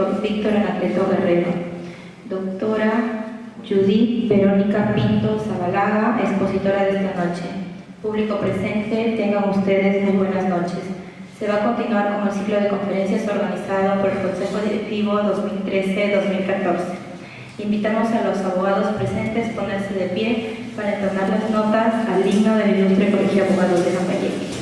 doctor Víctor Anacleto Guerrero. Doctora Judith Verónica Pinto Zabalaga, expositora de esta noche. Público presente, tengan ustedes muy buenas noches. Se va a continuar con el ciclo de conferencias organizado por el Consejo Directivo 2013-2014. Invitamos a los abogados presentes a ponerse de pie para entonar las notas al himno del ilustre Colegio de Abogados de Lambayeque.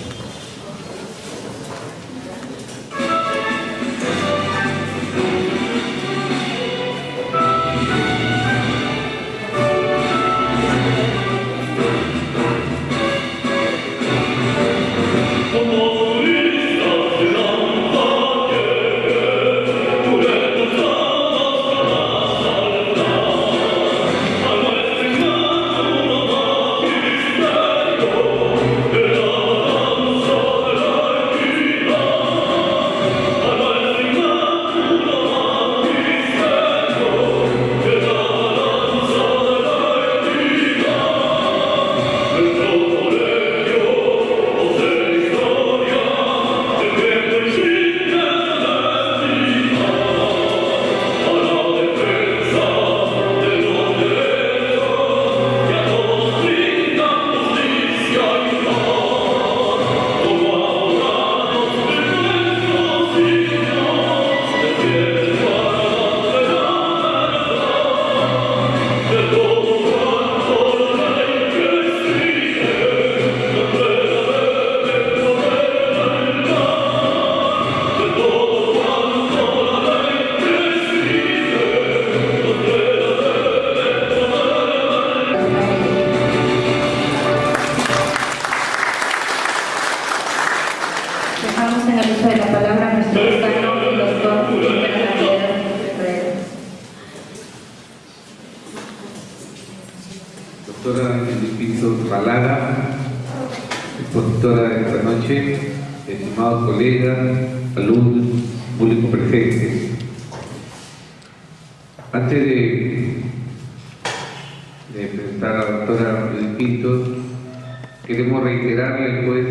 Doctora Judith Pinto Zabalaga, expositora de esta noche, estimados colegas, alumnos, público presente. Antes de presentar a la doctora Judith Pinto, queremos reiterarle pues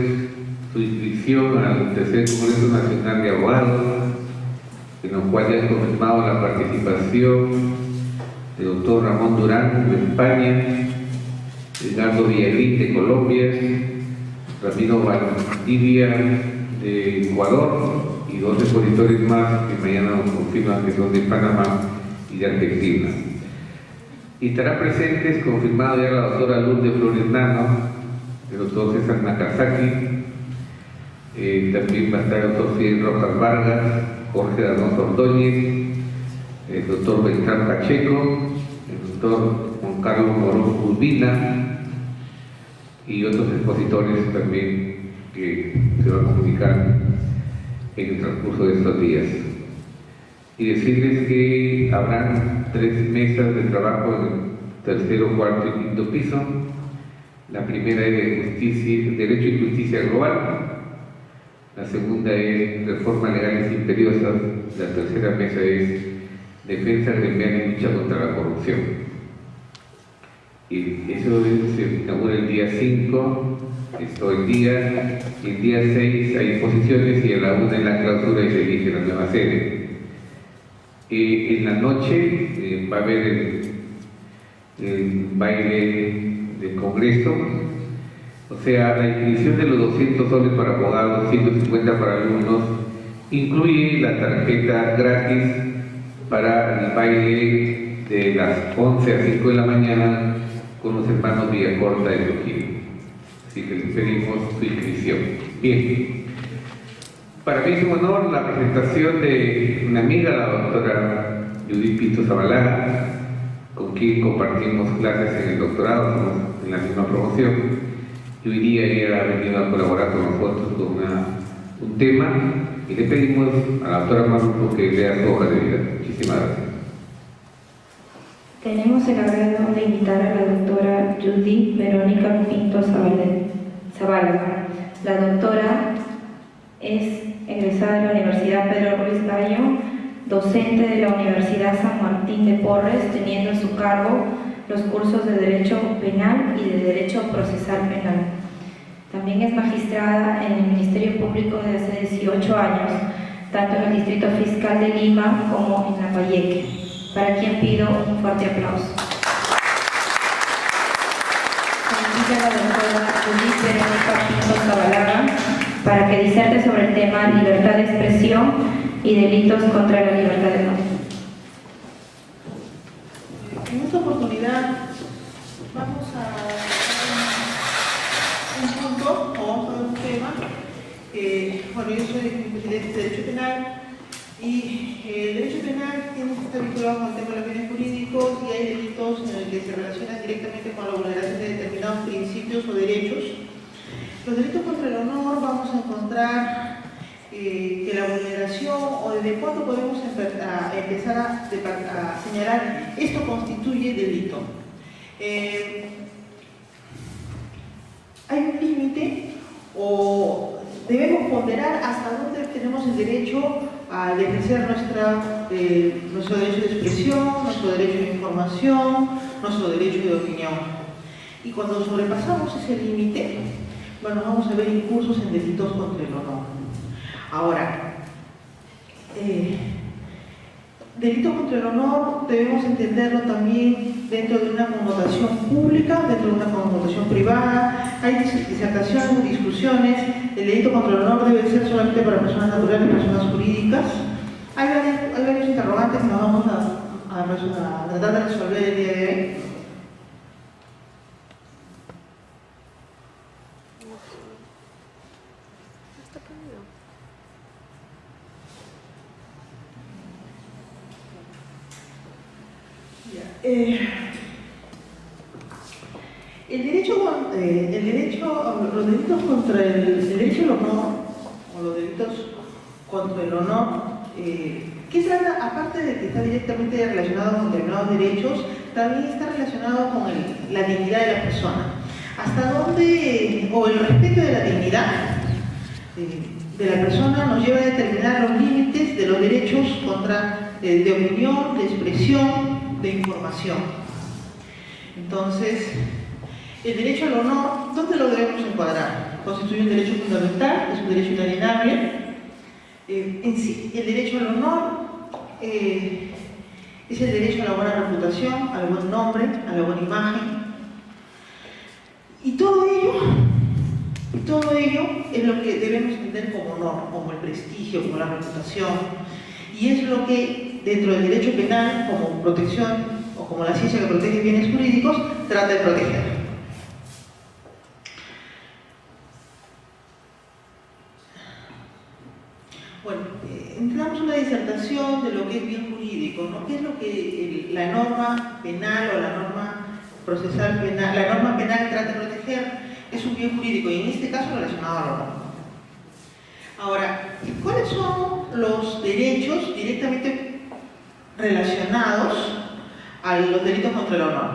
su inscripción al tercer Congreso Nacional de Abogados, en el cual ya ha confirmado la participación del doctor Ramón Durán de España, Edgardo Villagrín de Colombia, Ramiro Valdivia de Ecuador y dos expositores más que mañana nos confirman que son de Panamá y de Argentina. Y estará presentes, confirmado ya la doctora Lourdes Flores Nano, el doctor César Nakazaki, también va a estar el doctor Fidel Rojas Vargas, Jorge Danoso Ordóñez, el doctor Beltrán Pacheco, el doctor Juan Carlos Morón Urbina y otros expositores también que se van a comunicar en el transcurso de estos días. Y decirles que habrán 3 mesas de trabajo en el tercero, cuarto y quinto piso. La primera es de justicia, Derecho y Justicia Global. La segunda es Reformas Legales Imperiosas. La tercera mesa es Defensa Gremial y Lucha contra la Corrupción. Y eso se inaugura el día 5, el día 6 hay exposiciones y a la 1 en la clausura y se elige la nueva sede. En la noche va a haber el baile del Congreso, o sea, la inscripción de los 200 soles para abogados, 150 para alumnos, incluye la tarjeta gratis para el baile de las 11 a 5 de la mañana con los hermanos Villacorta de Trujillo. Así que les pedimos su inscripción. Bien. Para mí es un honor la presentación de una amiga, la doctora Judith Pinto Zabalaga, con quien compartimos clases en el doctorado, somos en la misma promoción. Y hoy día ella ha venido a colaborar con nosotros con un tema y le pedimos a la doctora Marruco que lea su hoja de vida. Muchísimas gracias. Tenemos el agrado de invitar a la doctora Judith Verónica Pinto Zabalaga. La doctora es egresada de la Universidad Pedro Ruiz Gallo, docente de la Universidad San Martín de Porres, teniendo a su cargo los cursos de Derecho Penal y de Derecho Procesal Penal. También es magistrada en el Ministerio Público desde hace 18 años, tanto en el Distrito Fiscal de Lima como en Lambayeque, para quien pido un fuerte aplauso. Se invita a la doctora Judith Verónica Pinto Zabalaga para que diserte sobre el tema libertad de expresión y delitos contra la libertad de nombre. En esta oportunidad vamos a un punto, o vamos a ver un tema. Bueno, yo soy presidente de Derecho Penal y el Derecho Penal está vinculado con el tema de los bienes jurídicos y hay delitos en los que se relacionan directamente con la vulneración de determinados principios o derechos. Los delitos contra el honor vamos a encontrar que la vulneración o desde cuándo podemos empezar a señalar esto constituye delito. Hay un límite o debemos ponderar hasta dónde tenemos el derecho a ejercer nuestro derecho de expresión, nuestro derecho de información, nuestro derecho de opinión. Y cuando sobrepasamos ese límite, bueno, vamos a ver incursos en delitos contra el honor. Ahora, delito contra el honor debemos entenderlo también dentro de una connotación pública, dentro de una connotación privada. Hay disertaciones, discusiones. El delito contra el honor debe ser solamente para personas naturales y personas jurídicas. Hay varios interrogantes que nos vamos a tratar de resolver el día de hoy. Los delitos contra el derecho al honor, o los delitos contra el honor, ¿qué trata? Aparte de que está directamente relacionado con determinados derechos, también está relacionado con la dignidad de la persona. ¿Hasta dónde, o el respeto de la dignidad de la persona nos lleva a determinar los límites de los derechos de opinión, de expresión, de información? Entonces, el derecho al honor, ¿dónde lo debemos encuadrar? Constituye un derecho fundamental, es un derecho inalienable. En sí, el derecho al honor es el derecho a la buena reputación, al buen nombre, a la buena imagen. Y todo ello es lo que debemos entender como honor, como el prestigio, como la reputación. Y es lo que dentro del derecho penal, como protección o como la ciencia que protege bienes jurídicos, trata de proteger. Bueno, entramos una disertación de lo que es bien jurídico, ¿no? ¿Qué es lo que la norma penal o la norma procesal penal, la norma penal trata de proteger? Es un bien jurídico y en este caso relacionado al honor. Ahora, ¿cuáles son los derechos directamente relacionados a los delitos contra el honor?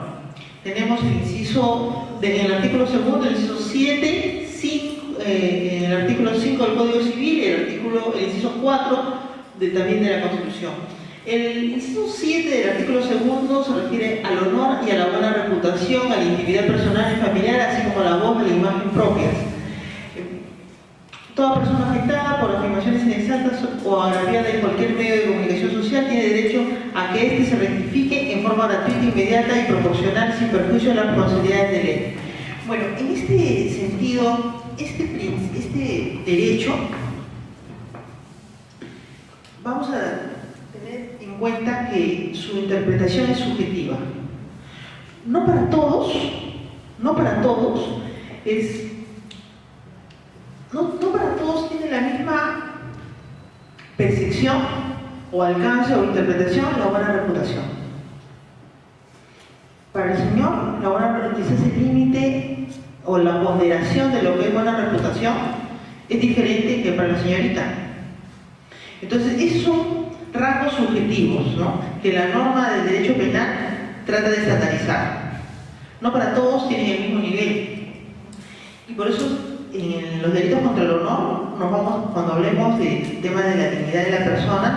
Tenemos el inciso, en el artículo 2, el inciso 7, 5, en el artículo 5 del Código Civil y el inciso 4 también de la Constitución. El inciso 7 del artículo 2 se refiere al honor y a la buena reputación, a la intimidad personal y familiar, así como a la voz y la imagen propias. Toda persona afectada por afirmaciones inexactas o agraviada en cualquier medio de comunicación social tiene derecho a que éste se rectifique en forma gratuita, inmediata y proporcional, sin perjuicio de las responsabilidades de ley. Bueno, en este sentido, este derecho, vamos a tener en cuenta que su interpretación es subjetiva. No para todos tiene la misma percepción o alcance o interpretación la buena reputación. Para el señor, la buena reputación, quizás el límite o la ponderación de lo que es buena reputación es diferente que para la señorita. Entonces, esos son rasgos subjetivos, ¿no?, que la norma del derecho penal trata de estandarizar. No para todos tienen el mismo nivel. Y por eso, en los delitos contra el honor, cuando hablemos del tema de la dignidad de la persona,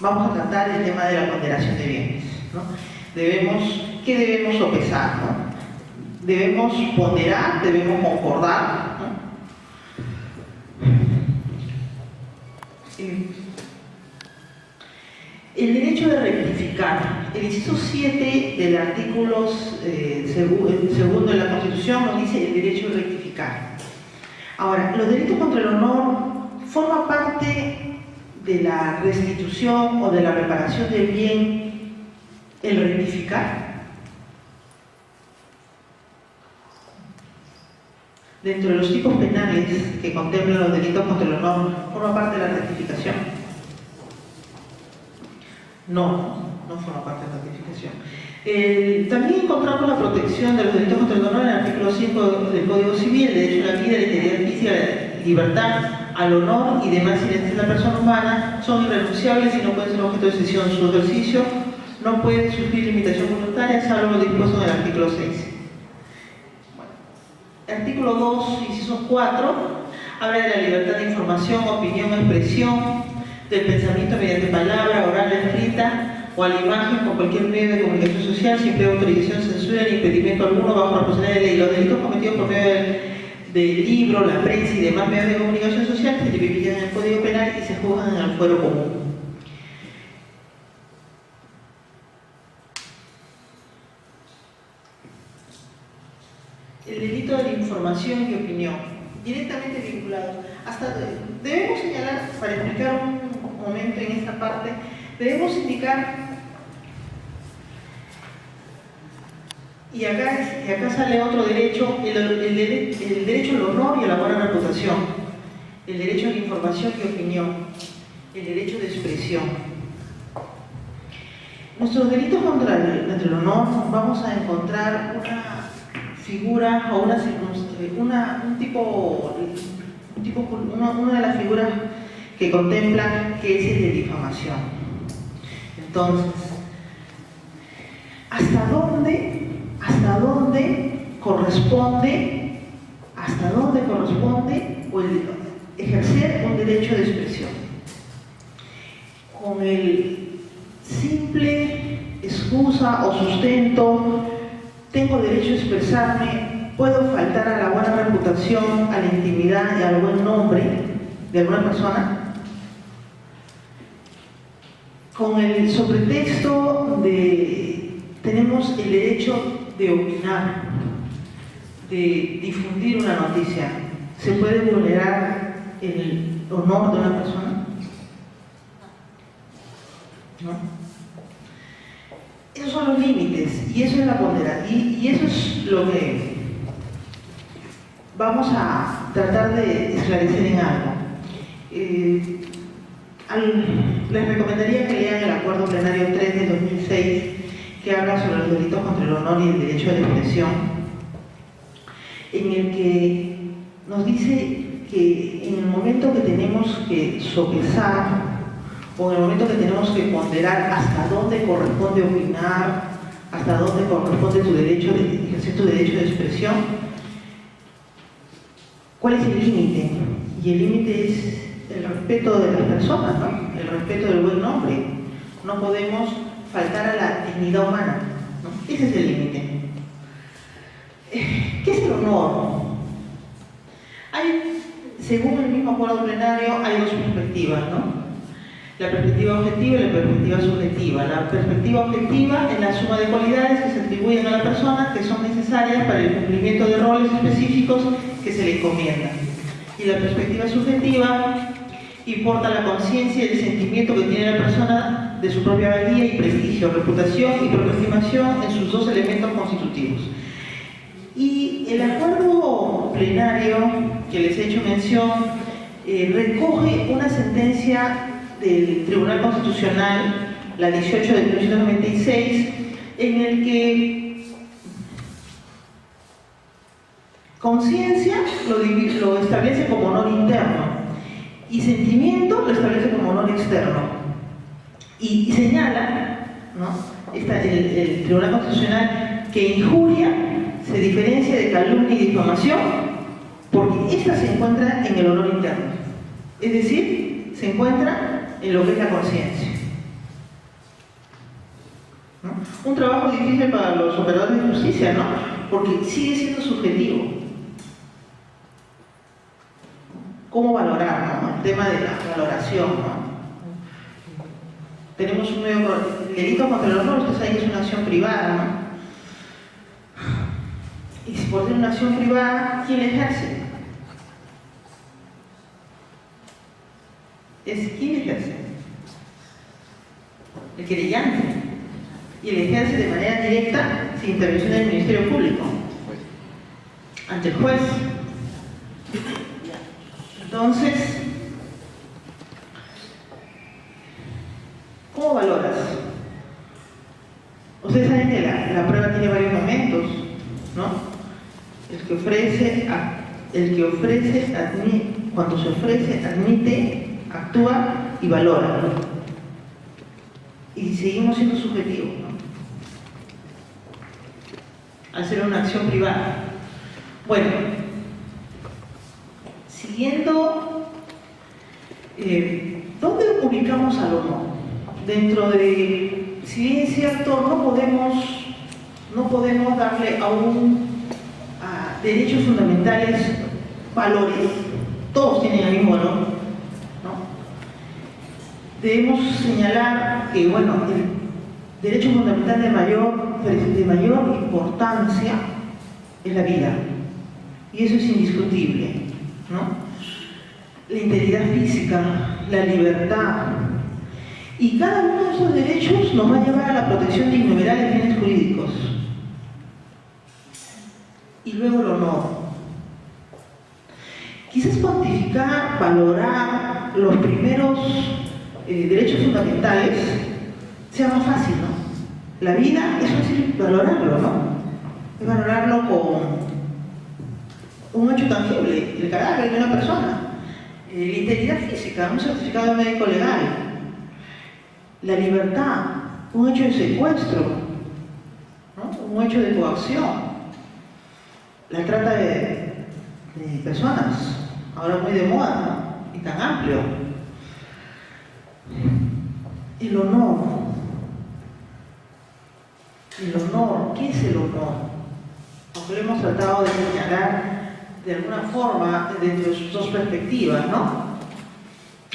vamos a tratar el tema de la ponderación de bienes, ¿no? ¿Qué debemos sopesar, ¿no? Debemos ponderar, debemos concordar, ¿no? rectificar. El inciso 7 del artículo segundo de la Constitución nos dice el derecho de rectificar. Ahora, los delitos contra el honor forman parte de la restitución o de la reparación del bien el rectificar. Dentro de los tipos penales que contemplan los delitos contra el honor, ¿forma parte de la rectificación? No forma parte de la rectificación. También encontramos la protección de los delitos contra el honor en el artículo 5 del Código Civil, el derecho a la vida, la integridad física, la libertad, al honor y demás identidades de la persona humana son irrenunciables y no pueden ser objeto de cesión. Su ejercicio no puede sufrir limitación voluntaria, salvo lo dispuesto en el artículo 6. Artículo 2, inciso 4, habla de la libertad de información, opinión, expresión del pensamiento mediante palabra, oral, escrita o a la imagen por cualquier medio de comunicación social, sin previa autorización, censura ni impedimento alguno bajo la responsabilidad de ley. Los delitos cometidos por medio del libro, la prensa y demás medios de comunicación social se tipifican en el Código Penal y se juzgan en el fuero común. El delito de la información y opinión, directamente vinculados. Debemos señalar, para explicar un momento en esta parte, debemos indicar, y acá sale otro derecho, el derecho al honor y a la buena reputación, el derecho a la información y opinión, el derecho de expresión. Nuestros delitos contra el honor vamos a encontrar una figura o una de las figuras que contempla, que es el de difamación. Entonces, ¿hasta dónde corresponde o ejercer un derecho de expresión? Con el simple excusa o sustento, tengo derecho a expresarme, puedo faltar a la buena reputación, a la intimidad y al buen nombre de alguna persona, con el sobretexto de tenemos el derecho de opinar, de difundir una noticia. ¿Se puede vulnerar el honor de una persona? ¿No? Esos son los límites y eso es la ponderación y eso es lo que vamos a tratar de esclarecer en algo. Les recomendaría que lean el Acuerdo Plenario 3 de 2006, que habla sobre los delitos contra el honor y el derecho a la expresión, en el que nos dice que en el momento que tenemos que sopesar o en el momento que tenemos que ponderar hasta dónde corresponde opinar, hasta dónde corresponde ejercer tu derecho de expresión, ¿cuál es el límite? Y el límite es el respeto de las personas, ¿no? El respeto del buen nombre. No podemos faltar a la dignidad humana, ¿no? Ese es el límite. ¿Qué es el honor? Según el mismo acuerdo plenario, hay dos perspectivas, ¿no? La perspectiva objetiva y la perspectiva subjetiva. La perspectiva objetiva es la suma de cualidades que se atribuyen a la persona que son necesarias para el cumplimiento de roles específicos que se le encomiendan. Y la perspectiva subjetiva importa la conciencia y el sentimiento que tiene la persona de su propia valía y prestigio, reputación y propia estimación en sus dos elementos constitutivos. Y el acuerdo plenario que les he hecho mención recoge una sentencia del Tribunal Constitucional, la 18 de 1996, en el que conciencia lo establece como honor interno y sentimiento lo establece como honor externo. Y señala, ¿no?, el Tribunal Constitucional, que injuria se diferencia de calumnia y difamación porque ésta se encuentra en el honor interno, es decir, se encuentra en lo que es la conciencia, ¿no? Un trabajo difícil para los operadores de justicia, ¿no? Porque sigue siendo subjetivo. ¿Cómo valorar, ¿no? El tema de la valoración, ¿no? Tenemos un nuevo delito contra el honor, ustedes saben que es una acción privada, ¿no? Y si por ser una acción privada, ¿quién la ejerce? ¿Quién la ejerce? El querellante. Y el ejerce de manera directa, sin intervención del Ministerio Público, ante el juez. Entonces, ¿cómo valoras? Ustedes saben que la prueba tiene varios momentos, ¿no? Cuando se ofrece, admite, actúa y valora, ¿no? Y seguimos siendo subjetivos, ¿no? Al ser una acción privada. Bueno, siguiendo, ¿dónde ubicamos al honor? Dentro de, si bien es cierto, no podemos darle a derechos fundamentales valores, todos tienen el mismo valor, ¿no? Debemos señalar que, bueno, el derecho fundamental de mayor importancia es la vida, y eso es indiscutible, ¿no? La integridad física, la libertad, y cada uno de esos derechos nos va a llevar a la protección de innumerables bienes jurídicos. Y luego el honor. Quizás cuantificar, valorar los primeros derechos fundamentales sea más fácil, ¿no? La vida es fácil valorarlo, ¿no? Es valorarlo con un hecho tangible, el cadáver de una persona, la integridad física, un certificado médico legal, la libertad, un hecho de secuestro, ¿no? Un hecho de coacción, la trata de personas, ahora muy de moda, ¿no? Y tan amplio. El honor. El honor, ¿qué es el honor? Aunque lo hemos tratado de señalar de alguna forma dentro de sus dos perspectivas, ¿no?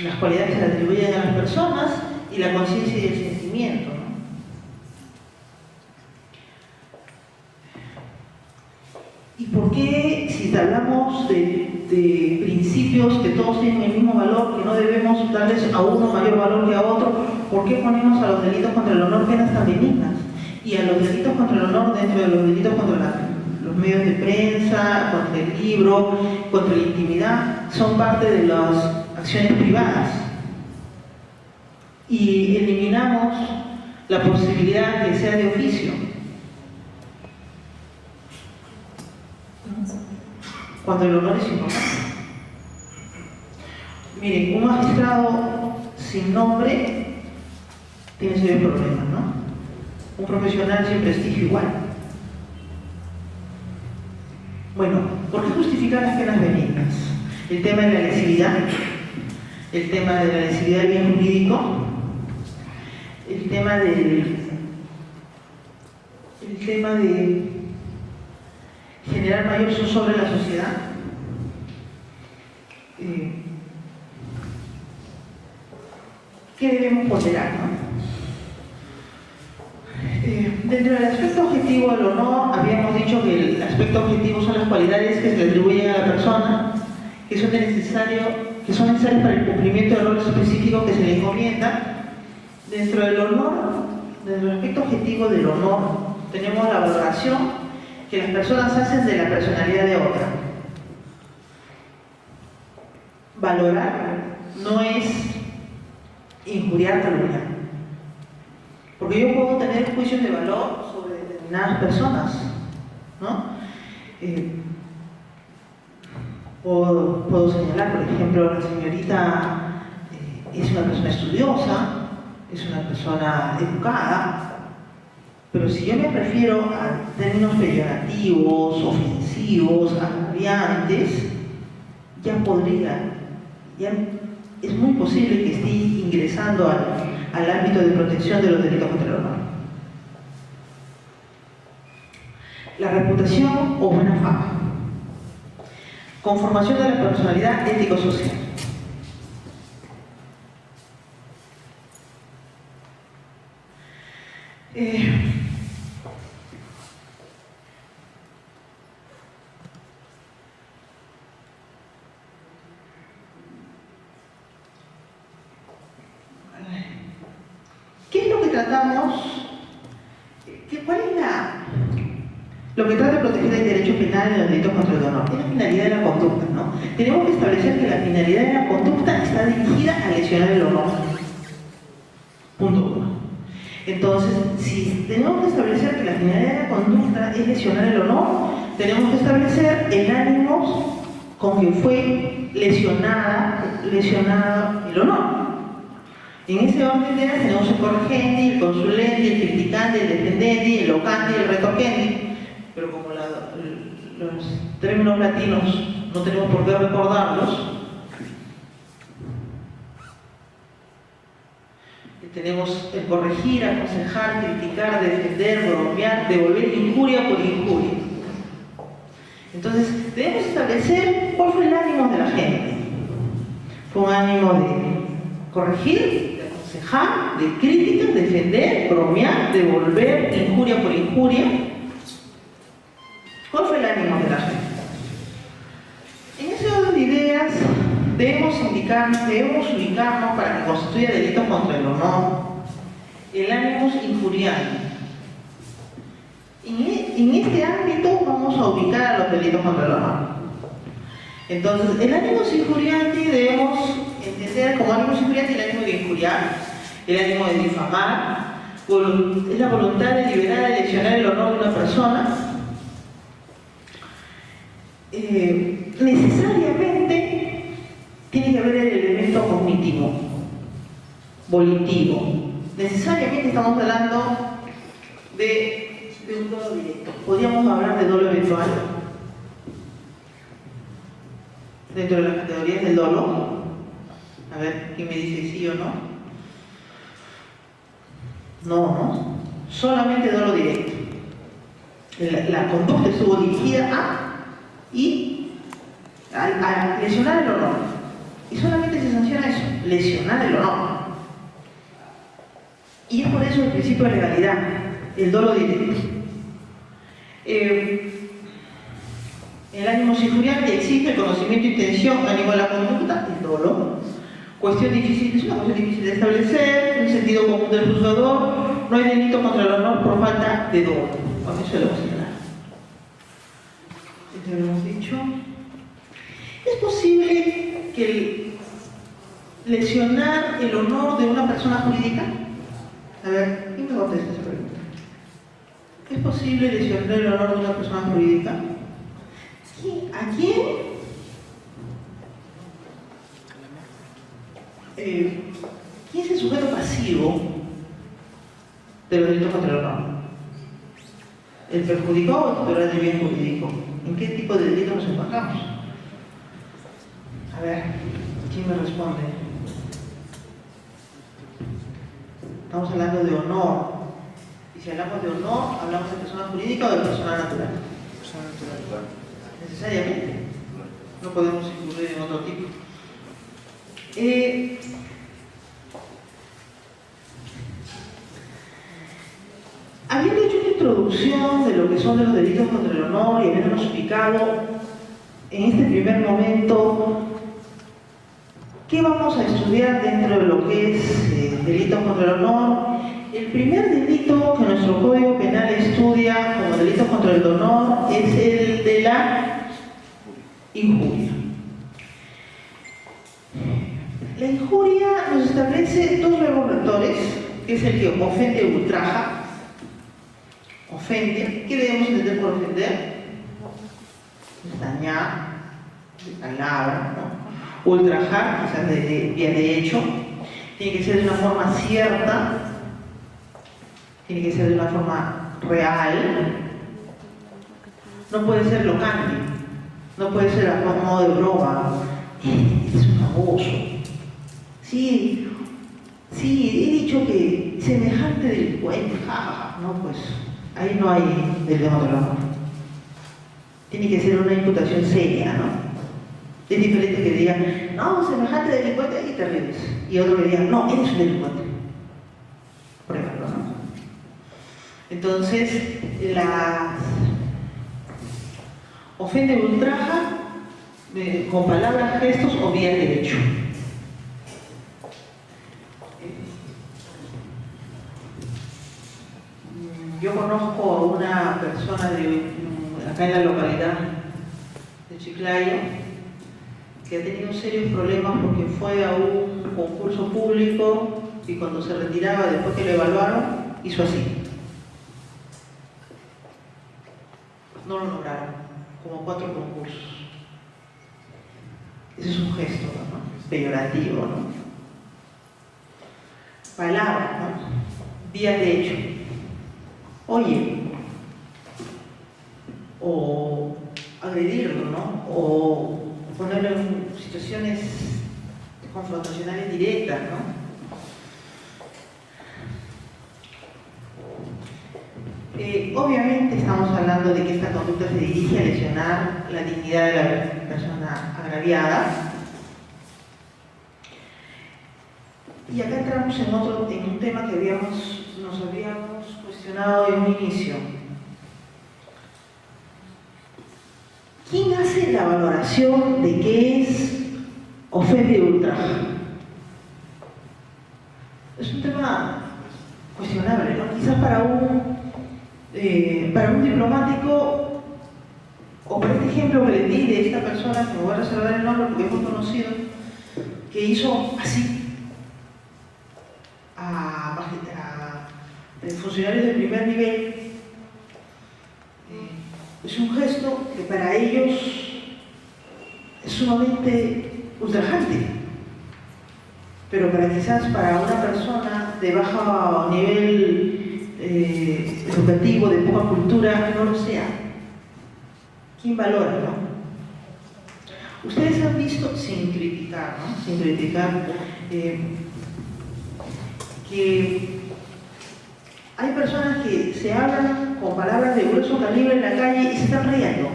Las cualidades que se atribuyen a las personas y la conciencia y el sentimiento, ¿no? ¿Y por qué, si hablamos de principios que todos tienen el mismo valor, que no debemos darles a uno mayor valor que a otro, por qué ponemos a los delitos contra el honor penas tan benignas? Y a los delitos contra el honor dentro de los delitos contra los medios de prensa, contra el libro, contra la intimidad, son parte de las acciones privadas. Y eliminamos la posibilidad de que sea de oficio. Cuando el honor es importante. Miren, un magistrado sin nombre tiene serios problemas, ¿no? Un profesional sin prestigio igual. Bueno, ¿por qué justificar las penas benignas? El tema de la lesividad, el tema de la lesividad del bien jurídico, el tema de generar mayor sobre la sociedad. ¿Qué debemos ponderar, no? Dentro del aspecto objetivo del honor, habíamos dicho que el aspecto objetivo son las cualidades que se le atribuyen a la persona, que son necesarias para el cumplimiento de roles específicos que se le encomienda. Dentro del honor, dentro del aspecto objetivo del honor, tenemos la valoración que las personas hacen de la personalidad de otra. Valorar no es injuriar, calumniar. Porque yo puedo tener juicios de valor sobre determinadas personas, ¿no? Puedo señalar, por ejemplo, la señorita es una persona estudiosa, es una persona educada, pero si yo me refiero a términos peyorativos, ofensivos, agraviantes, ya es muy posible que esté ingresando al ámbito de protección de los delitos contra el honor. La reputación o buena fama. Conformación de la personalidad ético-social. ¿Qué es lo que tratamos? ¿Cuál es lo que trata de proteger el derecho penal en los delitos contra el honor? Es la finalidad de la conducta, ¿no? Tenemos que establecer que la finalidad de la conducta está dirigida a lesionar el honor. Punto 1. Entonces, si tenemos que establecer que la finalidad de la conducta es lesionar el honor, tenemos que establecer el ánimo con que fue lesionado el honor. En ese orden de ideas tenemos el corregente, el consulente, el criticante, el defendente, el locante y el retorquente. Pero como los términos latinos no tenemos por qué recordarlos, tenemos el corregir, aconsejar, criticar, defender, bromear, devolver injuria por injuria. Entonces, debemos establecer cuál fue el ánimo de la gente. Fue un ánimo de corregir, de aconsejar, de crítica, defender, bromear, devolver injuria por injuria. ¿Cuál fue el ánimo de la gente? En ese orden de ideas debemos ubicarnos para que constituya delito contra el honor el ánimo injuriante. En este ámbito vamos a ubicar a los delitos contra el honor. Entonces, el ánimo injuriante debemos entender como ánimo injuriante el ánimo de injuriar, el ánimo de difamar, es la voluntad deliberada de lesionar el honor de una persona. Necesariamente tiene que haber el elemento cognitivo, volitivo. Necesariamente estamos hablando de un dolo directo. ¿Podríamos hablar de dolo eventual dentro de las categorías del dolo? A ver, ¿quién me dice sí o no? No. Solamente dolo directo. La conducta estuvo dirigida a lesionar el honor. Y solamente se sanciona eso, lesionar el honor. Y es por eso el principio de legalidad, el dolo directo. El ánimo injuriante exige el conocimiento e intención, ánimo de la conducta, el dolo. Es una cuestión difícil de establecer, en el sentido común del juzgador, no hay delito contra el honor por falta de dolo. Con eso lo hemos señalado. Esto lo hemos dicho. ¿Es posible que lesionar el honor de una persona jurídica? A ver, ¿quién me contesta esa pregunta? ¿Es posible lesionar el honor de una persona jurídica? ¿A quién? ¿Quién es el sujeto pasivo de los delitos contra el honor? ¿El perjudicado o el titular del bien jurídico? ¿En qué tipo de delito nos encontramos? A ver, ¿quién me responde? Estamos hablando de honor. Y si hablamos de honor, ¿hablamos de persona jurídica o de persona natural? Persona natural. Necesariamente. No podemos incluir en otro tipo. Habiendo hecho una introducción de lo que son los delitos contra el honor y habiéndonos ubicado en este primer momento, ¿qué vamos a estudiar dentro de lo que es delitos contra el honor? El primer delito que nuestro Código Penal estudia como delito contra el honor es el de la injuria. La injuria nos establece dos reguladores, que es el que ofende o ultraja. Ofende, ¿qué debemos entender por ofender? Dañar, de palabra, ¿no? Ultrajar, quizás de hecho, tiene que ser de una forma cierta, tiene que ser de una forma real, no puede ser locante, no puede ser a modo de broma, es un abuso. Sí, he dicho que semejante delincuente, jajaja, no, pues ahí no hay delito contra el honor. Tiene que ser una imputación seria, ¿no? Es diferente que diga, no, semejante delincuente y te ríes. Y otro que diga, no, eres un delincuente. Pruébalo, ¿no? Entonces, las ofende o ultraja con palabras, gestos o vía derecho. Yo conozco a una persona acá en la localidad de Chiclayo que ha tenido serios problemas porque fue a un concurso público y cuando se retiraba, después que lo evaluaron, hizo así. No lo lograron, como 4 concursos. Ese es un gesto, ¿no? Peyorativo, ¿no? Palabra, ¿no? Vía de hecho. Oye, o agredirlo, ¿no? O ponerlo en situaciones confrontacionales directas, ¿no? Obviamente estamos hablando de que esta conducta se dirige a lesionar la dignidad de la persona agraviada. Y acá entramos en un tema que nos habíamos cuestionado en un inicio. ¿Quién hace la valoración de qué es ofende y ultraja? Es un tema cuestionable, ¿no? Quizás para un diplomático, o por este ejemplo que le di de esta persona, que me voy a reservar el nombre porque es muy conocido, que hizo así a funcionarios de primer nivel, es un gesto que para ellos es sumamente ultrajante, pero quizás para una persona de bajo nivel educativo, de poca cultura, no lo sea. ¿Quién valora, no? Ustedes han visto, sin criticar, ¿no? Sin criticar, que hay personas que se hablan con palabras de grueso calibre en la calle y se están riendo.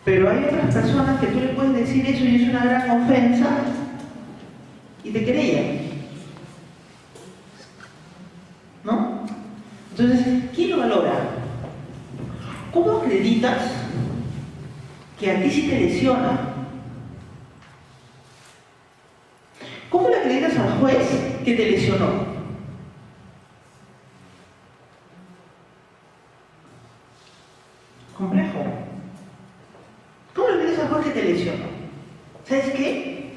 Pero hay otras personas que tú le puedes decir eso y es una gran ofensa y te querellan, ¿no? Entonces, ¿quién lo valora? ¿Cómo acreditas que a ti sí te lesiona? ¿Cómo le acreditas al juez que te lesionó? Complejo. ¿Cómo le acreditas al juez que te lesionó? ¿Sabes qué?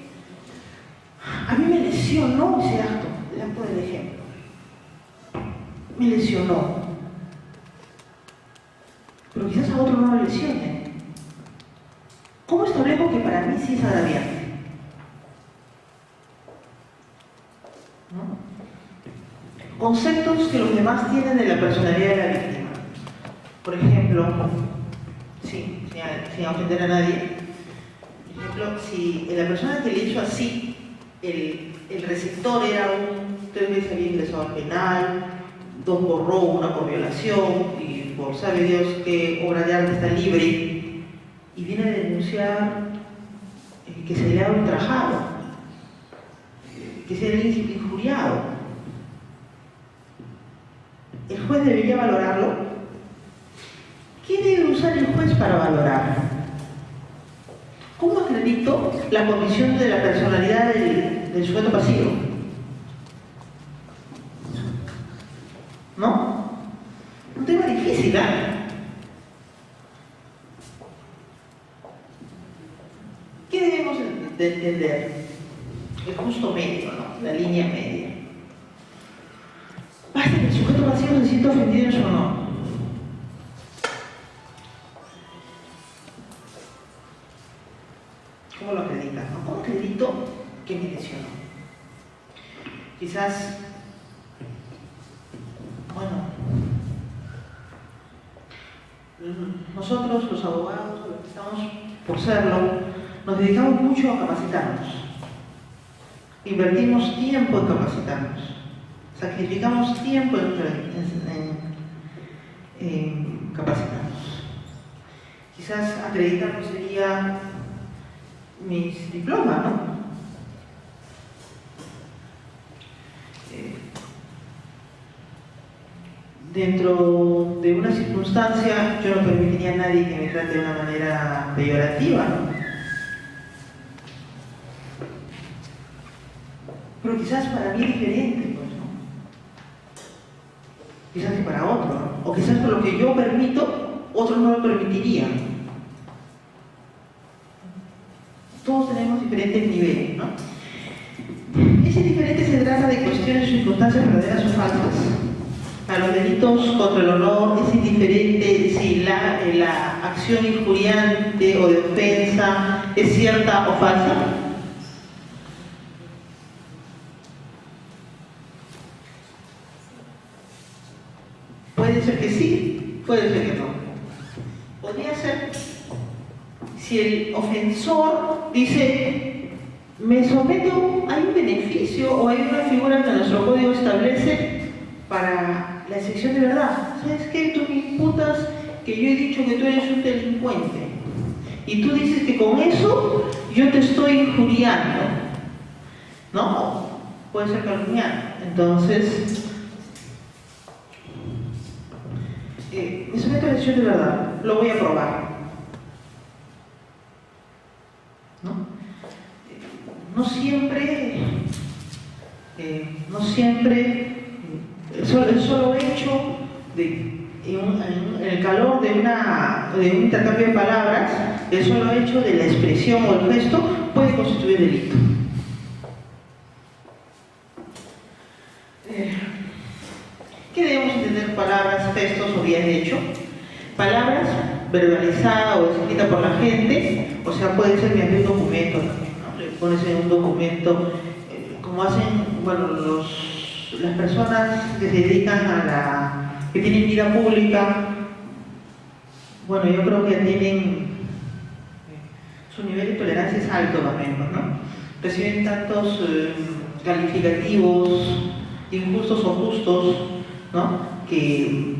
A mí me lesionó ese acto, el acto del ejemplo. Me lesionó. Pero quizás a otro no le lesione. ¿Cómo establezco que para mí sí es agraviante? ¿No? Conceptos que los demás tienen de la personalidad de la víctima. Por ejemplo, sin ofender a nadie, por ejemplo, si la persona que le hizo así, el receptor era 3 veces había ingresado al penal, 2 por robo, 1 por violación, y por sabe Dios qué obra de arte está libre, y viene a denunciar que se le ha ultrajado, que se le ha injuriado. ¿El juez debería valorarlo? ¿Qué debe usar el juez para valorarlo? ¿Cómo acredito la condición de la personalidad del sujeto pasivo? ¿No? Un tema difícil, ¿eh? ¿Qué debemos de entender? El justo medio, ¿no? La línea media. ¿Basta que el sujeto pasivo se sienta ofendido en su honor? ¿Cómo lo acreditas, no? ¿Cómo acredito que me lesionó? Quizás, bueno, nosotros los abogados, los que estamos por serlo, nos dedicamos mucho a capacitarnos. Invertimos tiempo en capacitarnos. Sacrificamos tiempo en capacitarnos. Quizás acreditarnos sería mis diplomas, ¿no? dentro de una circunstancia yo no permitiría a nadie que me trate de una manera peyorativa, ¿no? Pero quizás para mí es diferente, pues, ¿no? Quizás que para otro, ¿no? O quizás por lo que yo permito, otros no lo permitirían. Todos tenemos diferentes niveles, ¿no? Ese diferente se trata de cuestiones o circunstancias verdaderas o falsas. A los delitos contra el honor es indiferente si la acción injuriante o de ofensa es cierta o falsa. Puede ser que sí, puede ser que no. Podría ser si el ofensor dice: me someto, hay un beneficio o hay una figura que nuestro código establece para la excepción de verdad. ¿Sabes qué? Tú me imputas que yo he dicho que tú eres un delincuente y tú dices que con eso yo te estoy injuriando, ¿no? Puede ser calumniando. Entonces, me someto a la excepción de verdad, lo voy a probar, ¿no? No siempre el solo hecho de, en el calor de un intercambio de palabras, el solo hecho de la expresión o el gesto puede constituir delito. ¿Qué debemos entender palabras, gestos o vías de hecho? Palabras verbalizadas o escritas por la gente, o sea, puede ser mediante un documento también, ¿no? Le pones en un documento, como hacen, bueno, las personas que se dedican que tienen vida pública, bueno, yo creo que tienen, su nivel de tolerancia es alto también, ¿no? Reciben tantos calificativos injustos o justos, ¿no? Que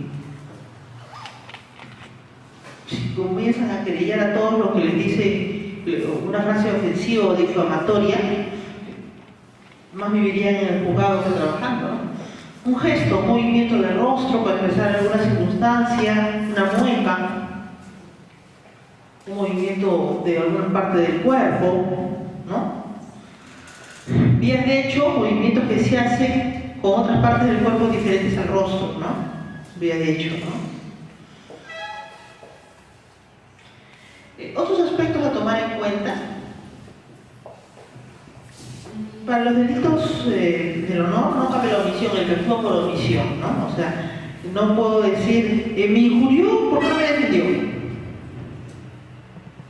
si comienzan a querellar a todos los que les dice una frase ofensiva o difamatoria, más vivirían en el juzgado que trabajando, ¿no? Un gesto, un movimiento del rostro para expresar alguna circunstancia, una mueca, un movimiento de alguna parte del cuerpo, ¿no? Vías de hecho, movimientos que se hacen con otras partes del cuerpo diferentes al rostro, ¿no? Vía de hecho, ¿no? Otros aspectos a tomar en cuenta. Para los delitos del honor no cabe la omisión, el que actúa por omisión, ¿no? O sea, no puedo decir, me injurió porque no me defendió.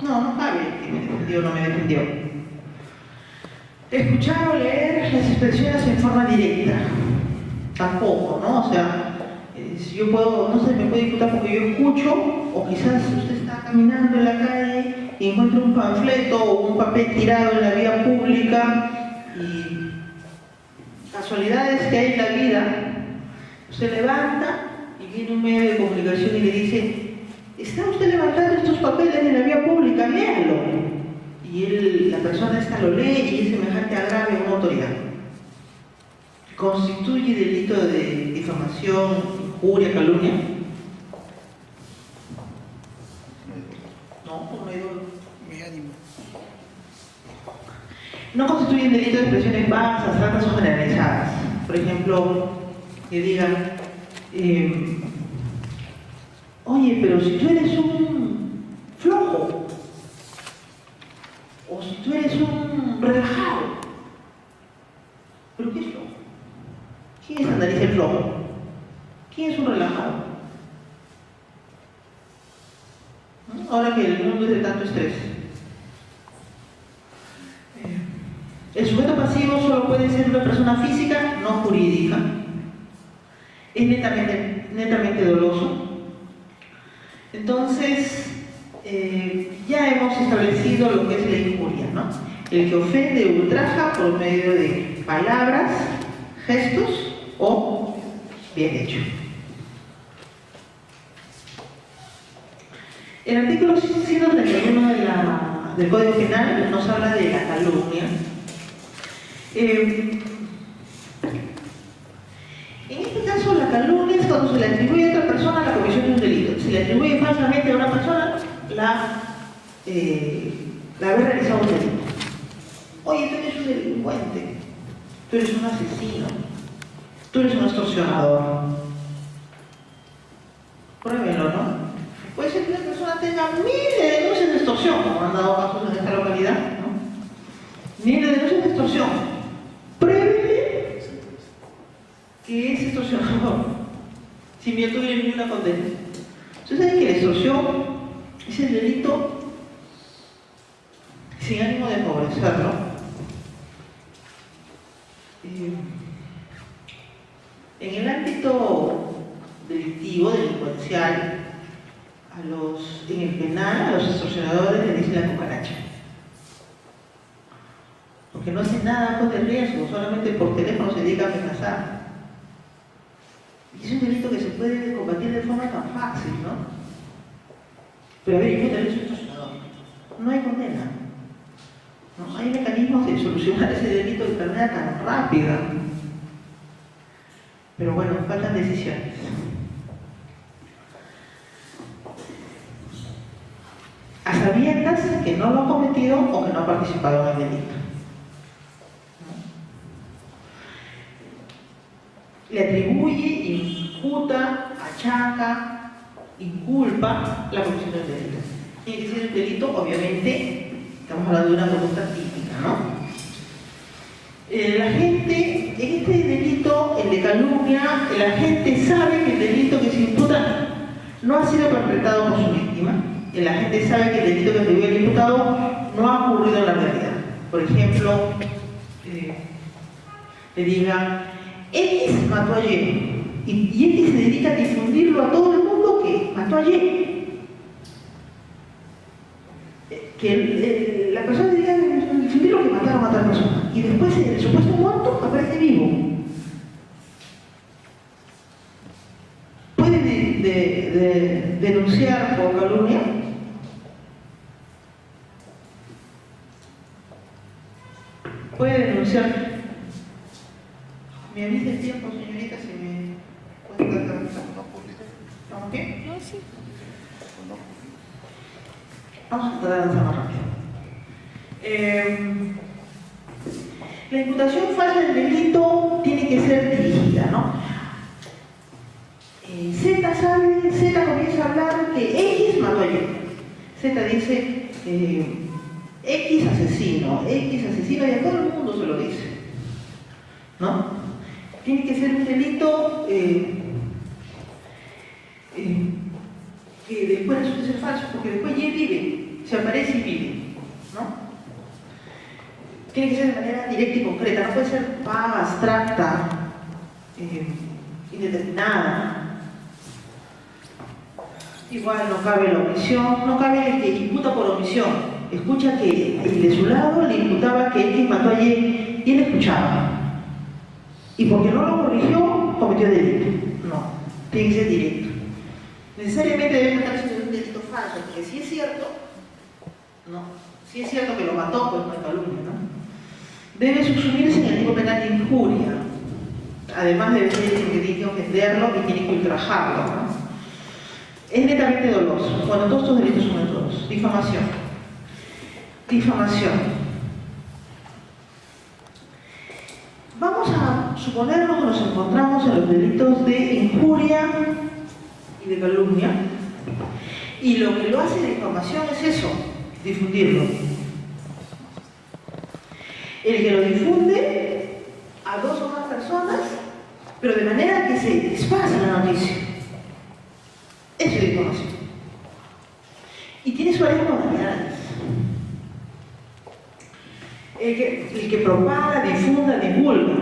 No cabe que me defendió o no me defendió. Escuchar o leer las expresiones en forma directa. Tampoco, ¿no? O sea, yo puedo, no se me puede imputar porque yo escucho, o quizás usted está caminando en la calle y encuentra un panfleto o un papel tirado en la vía pública y casualidades que hay en la vida, usted levanta y viene un medio de comunicación y le dice: ¿está usted levantando estos papeles en la vía pública? Léalo. Y la persona esta lo lee y es semejante agravio a una autoridad. ¿Constituye delito de difamación, injuria, calumnia? No, por medio de ánimo. No constituye delito de expresiones bajas, abstractas o generalizadas. Por ejemplo, que digan, oye, pero si tú eres un flojo, o si tú eres un relajado, ¿pero qué es flojo? ¿Quién estandariza el flojo? ¿Quién es un relajado? Ahora que el mundo es de tanto estrés. El sujeto pasivo solo puede ser una persona física, no jurídica. Es netamente doloso. Entonces, ya hemos establecido lo que es la injuria, ¿no? El que ofende o ultraja por medio de palabras, gestos o bien hecho. El artículo 131 del Código Penal nos habla de la calumnia. En este caso, la calumnia es cuando cuando se le atribuye a otra persona la comisión de un delito. Se le atribuye falsamente a una persona la haber realizado un delito. Oye, tú eres un delincuente, tú eres un asesino, tú eres un extorsionador. Pruébelo, ¿no? Puede ser que una persona tenga miles de denuncias de extorsión, como han dado casos en esta localidad, ¿no? Miles de denuncias de extorsión. Pruébele que es extorsionador, sin bien tuviera ninguna condena. Ustedes saben que la extorsión es el delito sin ánimo de favorecerlo. En el ámbito delictivo, delincuencial, en el penal, a los extorsionadores les dicen la cucaracha. Porque no hacen nada con el riesgo, solamente por teléfono se dedican a amenazar. Y es un delito que se puede combatir de forma tan fácil, ¿no? Pero a ver, ¿y qué derecho extorsionador? No hay condena. ¿No? Hay mecanismos de solucionar ese delito de manera tan rápida. Pero bueno, faltan decisiones. A sabiendas que no lo ha cometido o que no ha participado en el delito. ¿No? Le atribuye, imputa, achaca, inculpa la comisión del delito. Tiene que ser un delito, obviamente, estamos hablando de una conducta típica, ¿no? La gente, en este delito, el de calumnia, la gente sabe que el delito que se imputa no ha sido perpetrado por su víctima. La gente sabe que el delito que atribuye al imputado no ha ocurrido en la realidad. Por ejemplo, le digan, X mató a Y, y X se dedica a difundirlo a todo el mundo que mató a Y. Que la persona se dedica a difundirlo que mataron a otra persona, y después el supuesto muerto aparece vivo. ¿Puede denunciar por calumnia? Puede denunciar. ¿Me avisa el tiempo, señorita, si me cuenta avanzar? ¿Estamos qué? No, sí. Vamos a tratar de avanzar más rápido. La imputación falsa del delito tiene que ser dirigida, ¿no? Z comienza a hablar que X mató a Y. Z dice X asesino, y a todo el mundo se lo dice, ¿no? Tiene que ser un delito que después resulte ser falso, porque después Y vive, se aparece y vive, ¿no? Tiene que ser de manera directa y concreta, no puede ser vaga, abstracta, indeterminada. Igual no cabe la omisión, no cabe el que imputa por omisión. Escucha que el de su lado le imputaba que X mató a Y y él escuchaba. Y porque no lo corrigió, cometió delito. No, tiene que ser directo. Necesariamente debe tratarse de un delito falso, porque si es cierto, no, si es cierto que lo mató, pues no es calumnia, ¿no? Debe subsumirse en el tipo penal de injuria, además de que tiene que ofenderlo y tiene que ultrajarlo, ¿no? Es netamente doloso. Bueno, todos estos delitos son dolosos. Difamación. Vamos a suponernos que nos encontramos en los delitos de injuria y de calumnia, y lo que lo hace de difamación es eso, difundirlo. El que lo difunde a dos o más personas, pero de manera que se dispase la noticia. Eso es difamación. Y tiene sus varias modalidades. El que propaga, difunda, divulga.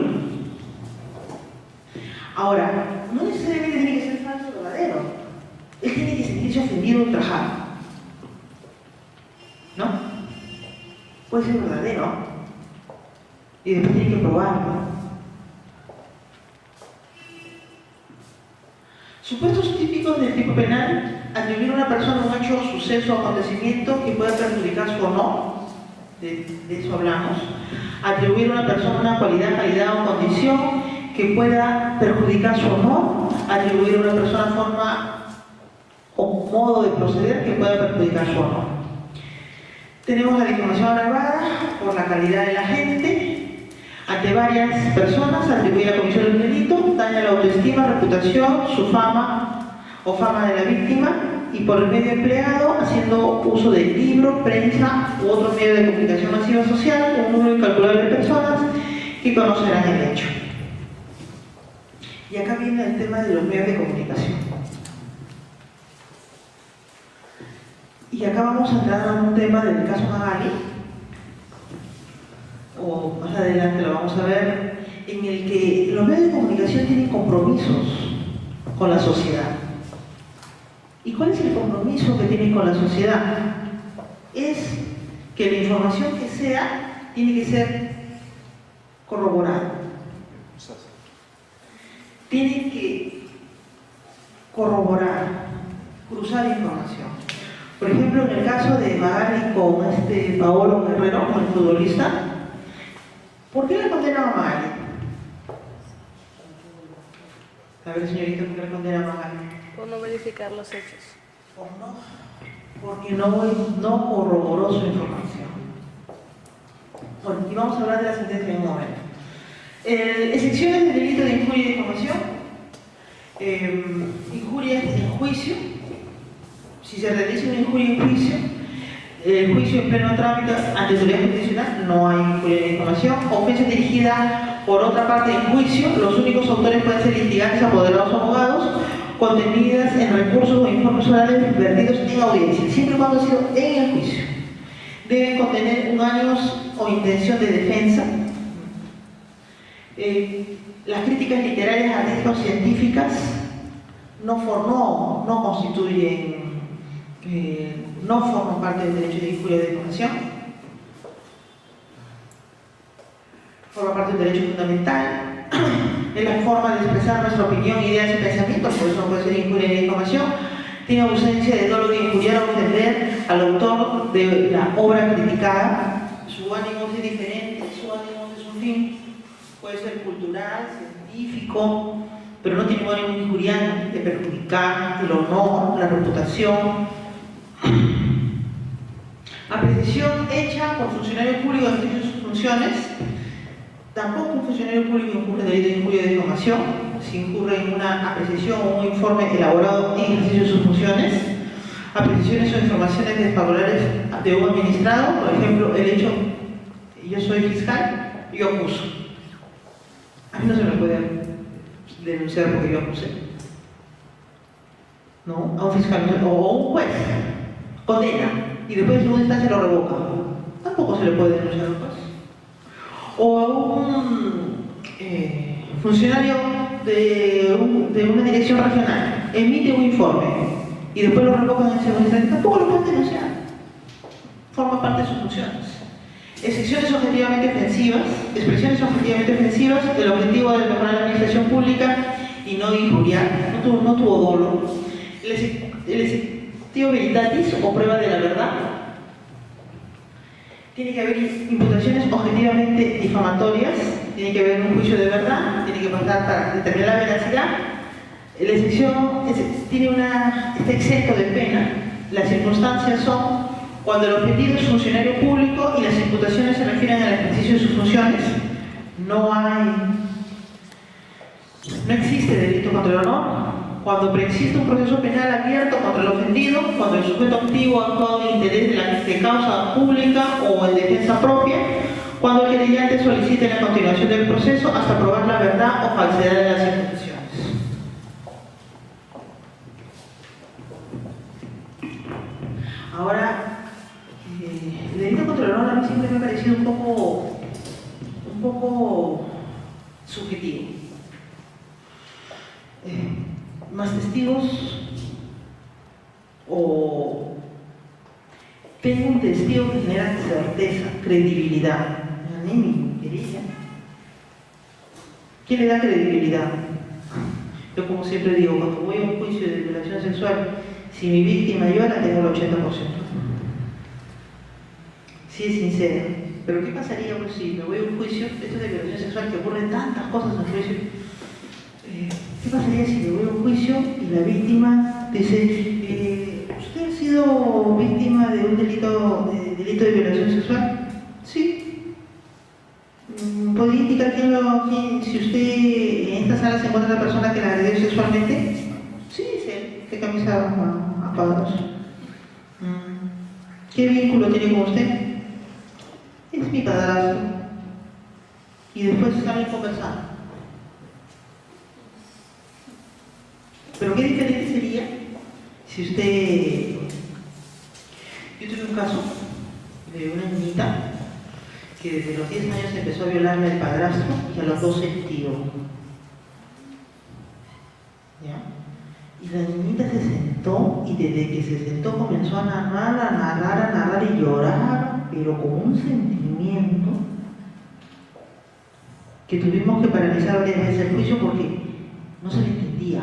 Ahora, no necesariamente tiene que ser falso o verdadero. Él tiene que sentirse ofendido o ultrajado. ¿No? Puede ser verdadero. Y después tiene que probarlo. Supuestos típicos del tipo penal: atribuir a una persona un hecho, suceso o acontecimiento que pueda perjudicar su honor. De eso hablamos. Atribuir a una persona una cualidad, calidad o condición que pueda perjudicar su honor, atribuir a una persona forma o modo de proceder que pueda perjudicar su honor. Tenemos la difamación agravada por la calidad del agente ante varias personas, atribuir a la comisión del delito, daña la autoestima, reputación, su fama o fama de la víctima, y por el medio empleado, haciendo uso de libro, prensa u otro medio de comunicación masiva social, con un número incalculable de personas que conocerán el hecho. Y acá viene el tema de los medios de comunicación. Y acá vamos a entrar a un tema del caso Magali, o más adelante lo vamos a ver, en el que los medios de comunicación tienen compromisos con la sociedad. ¿Y cuál es el compromiso que tienen con la sociedad? Es que la información que sea tiene que ser corroborada. Tienen que corroborar, cruzar información. Por ejemplo, en el caso de Magali con Paolo Guerrero, con el futbolista, ¿por qué le condenan a Magali? A ver, señorita, ¿por qué le condenan a Magali? Por no verificar los hechos. Porque no corroboró su información. Bueno, y vamos a hablar de la sentencia en un momento. Excepciones del delito de injuria y difamación. Injuria en juicio. Si se realiza una injuria en juicio, el juicio en pleno trámite ante autoridad jurisdiccional, no hay injuria ni difamación. Ofensa dirigida por otra parte en juicio, los únicos autores pueden ser litigantes, apoderados o abogados, contenidas en recursos o informes orales vertidos en audiencia, siempre y cuando ha sido en el juicio. Deben contener un ánimos o intención de defensa. Las críticas literarias, artísticas o científicas no constituyen, no forman parte del derecho de injuria de difamación. Forma parte del derecho fundamental. Es la forma de expresar nuestra opinión, ideas y pensamientos, por eso no puede ser injuria ni difamación. Tiene ausencia de dolo de injuriar o ofender al autor de la obra criticada. Su ánimo es diferente, su ánimo es un fin, puede ser cultural, científico, pero no tiene un ánimo injuriante, de perjudicar el honor, la reputación. Apreciación hecha por funcionario público en ejercicio de sus funciones. Tampoco un funcionario público incurre en delito de injuria de difamación si incurre en una apreciación o un informe elaborado en ejercicio de sus funciones. Apreciaciones o informaciones desfavorables de un administrado, por ejemplo, el hecho, yo soy fiscal, yo acuso. A mí no se me puede denunciar porque yo acusé. ¿No? A un fiscal o a un juez condena y después en segunda instancia lo revoca. Tampoco se le puede denunciar a un juez. O a un funcionario de una dirección regional emite un informe y después lo revocan en segunda instancia, tampoco lo pueden denunciar. Forma parte de sus funciones. Excepciones objetivamente ofensivas, expresiones objetivamente ofensivas, el objetivo de mejorar la administración pública y no injuriar, no tuvo dolo. El exceptio veritatis o prueba de la verdad. Tiene que haber imputaciones objetivamente difamatorias, tiene que haber un juicio de verdad, tiene que pasar para determinar la veracidad. La excepción está exento de pena. Las circunstancias son cuando el ofendido es funcionario público y las imputaciones se refieren al ejercicio de sus funciones. No existe delito contra el honor. Cuando preexiste un proceso penal abierto contra el ofendido, cuando el sujeto activo ha actuado en interés de causa pública o en defensa propia, cuando el querellante solicite la continuación del proceso hasta probar la verdad o falsedad de las imputaciones. Ahora, el delito contra el honor a mí siempre me ha parecido un poco subjetivo. Más testigos o tengo un testigo que genera certeza, credibilidad. ¿Quién le da credibilidad? Yo como siempre digo, cuando voy a un juicio de violación sexual, si mi víctima llora, tengo el 80%. sí es sincera. Pero ¿qué pasaría pues, si me voy a un juicio, esto de violación sexual, que ocurren tantas cosas en el juicio? ¿Qué pasaría si me voy a un juicio y la víctima dice, ¿usted ha sido víctima de un delito de violación sexual? Sí. ¿Podría indicar si usted en esta sala se encuentra la persona que la agredió sexualmente? Sí, es él, de camisa a cuadros. ¿Qué vínculo tiene con usted? Es mi padrastro. Y después están conversando. Pero qué diferente sería si usted... Yo tuve un caso de una niñita que desde los 10 años empezó a violarme al padrastro y a los 12 el tío. ¿Ya? Y la niñita se sentó y desde que se sentó comenzó a narrar y llorar, pero con un sentimiento que tuvimos que paralizar varias veces el juicio porque no se le entendía.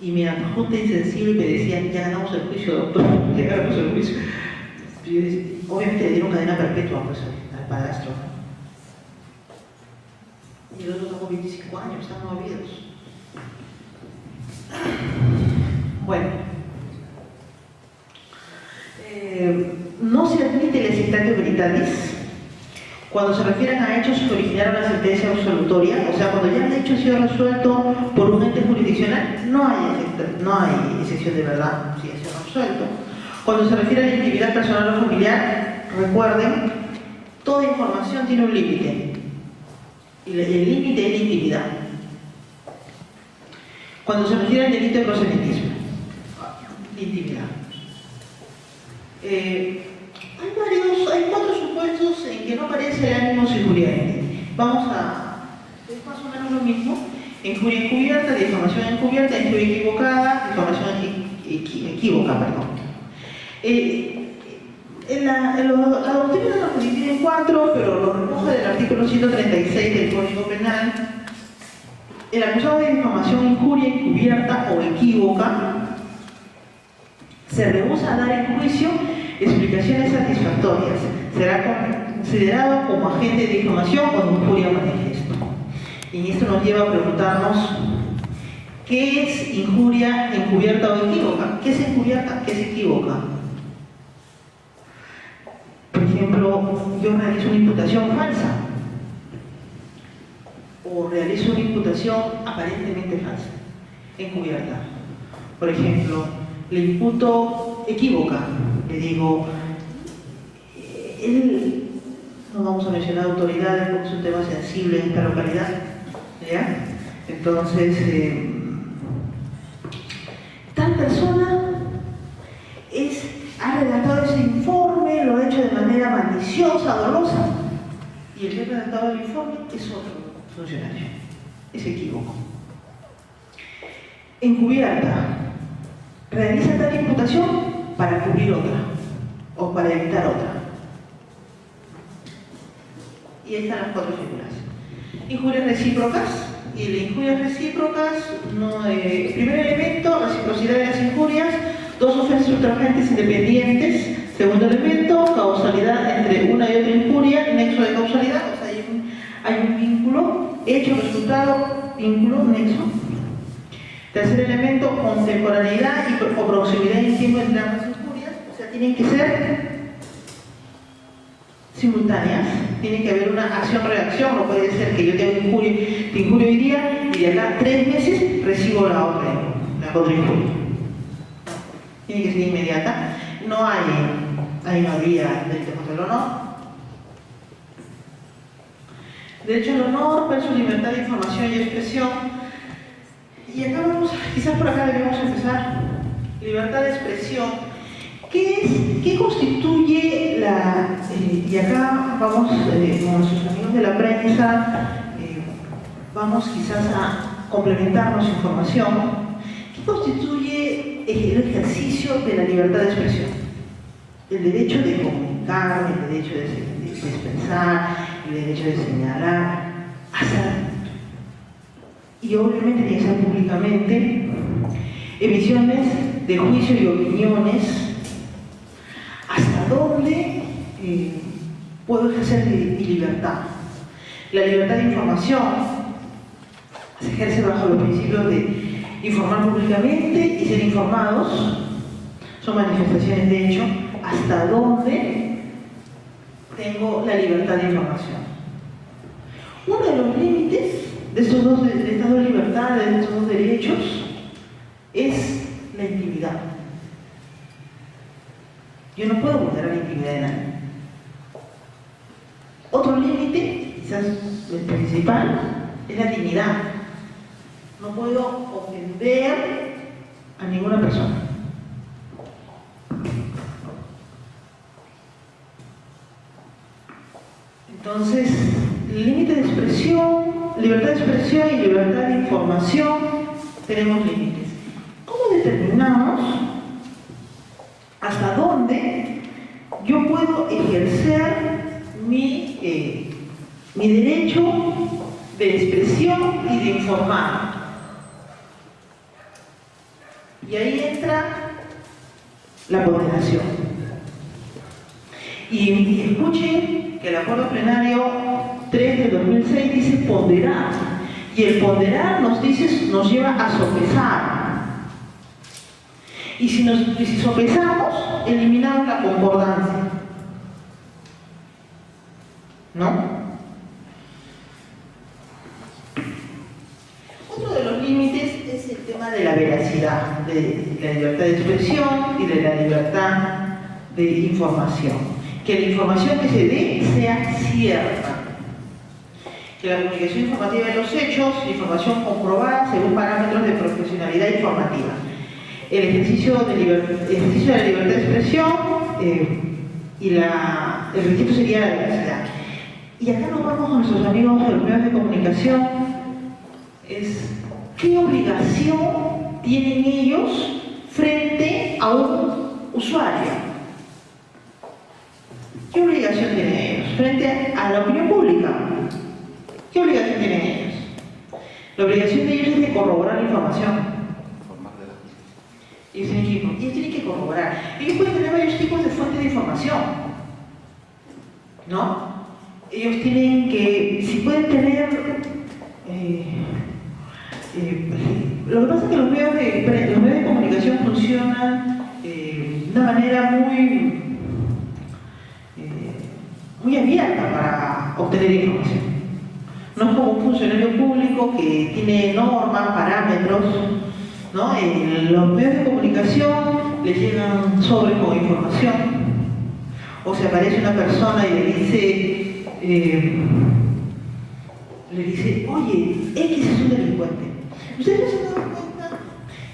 Y mi justa insensible me decía, ya ganamos el juicio, doctor, ya ganamos el juicio. Obviamente le dieron cadena perpetua pues, al padrastro. Y nosotros tenemos 25 años, estamos movidos. Bueno. No se admite el exitante veritatis cuando se refieren a hechos que originaron la sentencia absolutoria, o sea, cuando ya el hecho ha sido resuelto por un ente jurisdiccional, no hay excepción de verdad, si ha sido resuelto. Cuando se refiere a la intimidad personal o familiar, recuerden, toda información tiene un límite. Y el límite es la intimidad. Cuando se refiere al delito de proselitismo, la intimidad. Hay 4 supuestos en que no aparece el ánimo injuriante. Es más o menos lo mismo. Injuria encubierta, difamación encubierta, injuria equivocada, difamación equívoca, perdón. La doctrina nos divide en 4, pero lo recoge del artículo 136 del Código Penal. El acusado de difamación, injuria encubierta o equívoca se rehúsa a dar en juicio explicaciones satisfactorias. Será considerado como agente de difamación o de injuria manifiesto. Y esto nos lleva a preguntarnos ¿qué es injuria encubierta o equívoca? ¿Qué es encubierta? ¿Qué es equívoca? Por ejemplo, yo realizo una imputación falsa o realizo una imputación aparentemente falsa, encubierta. Por ejemplo, le imputo equívoca, le digo, no vamos a mencionar autoridades porque es un tema sensible en esta localidad, ¿ya? Entonces, tal persona ha redactado ese informe, lo ha hecho de manera maliciosa, dolosa, y el que ha redactado el informe es otro funcionario, es equívoco. Encubierta, realiza tal imputación para cubrir otra o para evitar otra. Y ahí están las 4 figuras. Injurias recíprocas. Y las injurias recíprocas, primer elemento, reciprocidad de las injurias, 2 ofensas ultrajantes independientes. Segundo elemento, causalidad entre una y otra injuria, nexo de causalidad, o sea, hay un vínculo, hecho, resultado, vínculo, nexo. Tercer elemento, contemporaneidad o proximidad íntima entre ambas injurias, o sea, tienen que ser simultáneas, tiene que haber una acción-reacción, no puede ser que yo te injurio hoy día y de acá 3 meses recibo la otra injuria. Tiene que ser inmediata, no habría delito contra el honor. Derecho al honor versus libertad de información y expresión. Y acá quizás por acá debemos empezar. Libertad de expresión. ¿Qué constituye y acá vamos con nuestros amigos de la prensa, vamos quizás a complementarnos información. ¿Qué constituye el ejercicio de la libertad de expresión? El derecho de comunicar, el derecho de expresar, el derecho de señalar, hacer. Y obviamente tiene que ser públicamente emisiones de juicio y opiniones dónde puedo ejercer mi libertad. La libertad de información se ejerce bajo los principios de informar públicamente y ser informados. Son manifestaciones de hecho. ¿Hasta dónde tengo la libertad de información? Uno de los límites de estas dos libertades, de estos dos derechos, es la intimidad. Yo no puedo vulnerar la intimidad de nadie. Otro límite, quizás el principal, es la dignidad. No puedo ofender a ninguna persona. Entonces, el límite de expresión, libertad de expresión y libertad de información, tenemos límites. ¿Cómo determinamos hasta dónde yo puedo ejercer mi derecho de expresión y de informar? Y ahí entra la ponderación. Y escuchen que el acuerdo plenario 3 de 2006 dice ponderar. Y el ponderar nos lleva a sopesar. Y si sopesamos, eliminamos la concordancia. ¿No? Otro de los límites es el tema de la veracidad, de la libertad de expresión y de la libertad de información. Que la información que se dé sea cierta. Que la comunicación informativa de los hechos, información comprobada según parámetros de profesionalidad informativa. El ejercicio de la libertad de expresión y el requisito sería la veracidad. Y acá nos vamos a nuestros amigos de los medios de comunicación, es qué obligación tienen ellos frente a un usuario. ¿Qué obligación tienen ellos frente a la opinión pública? ¿Qué obligación tienen ellos? La obligación de ellos es de corroborar la información. Ellos tienen que corroborar. Ellos pueden tener varios tipos de fuentes de información, ¿no? Ellos tienen que, si pueden tener, lo que pasa es que los medios de comunicación funcionan de una manera muy abierta para obtener información. No es como un funcionario público que tiene normas, parámetros, ¿no? En los medios de comunicación les llegan sobres con información, o se aparece una persona y le dice, oye, X es un delincuente. ¿Ustedes no se han dado cuenta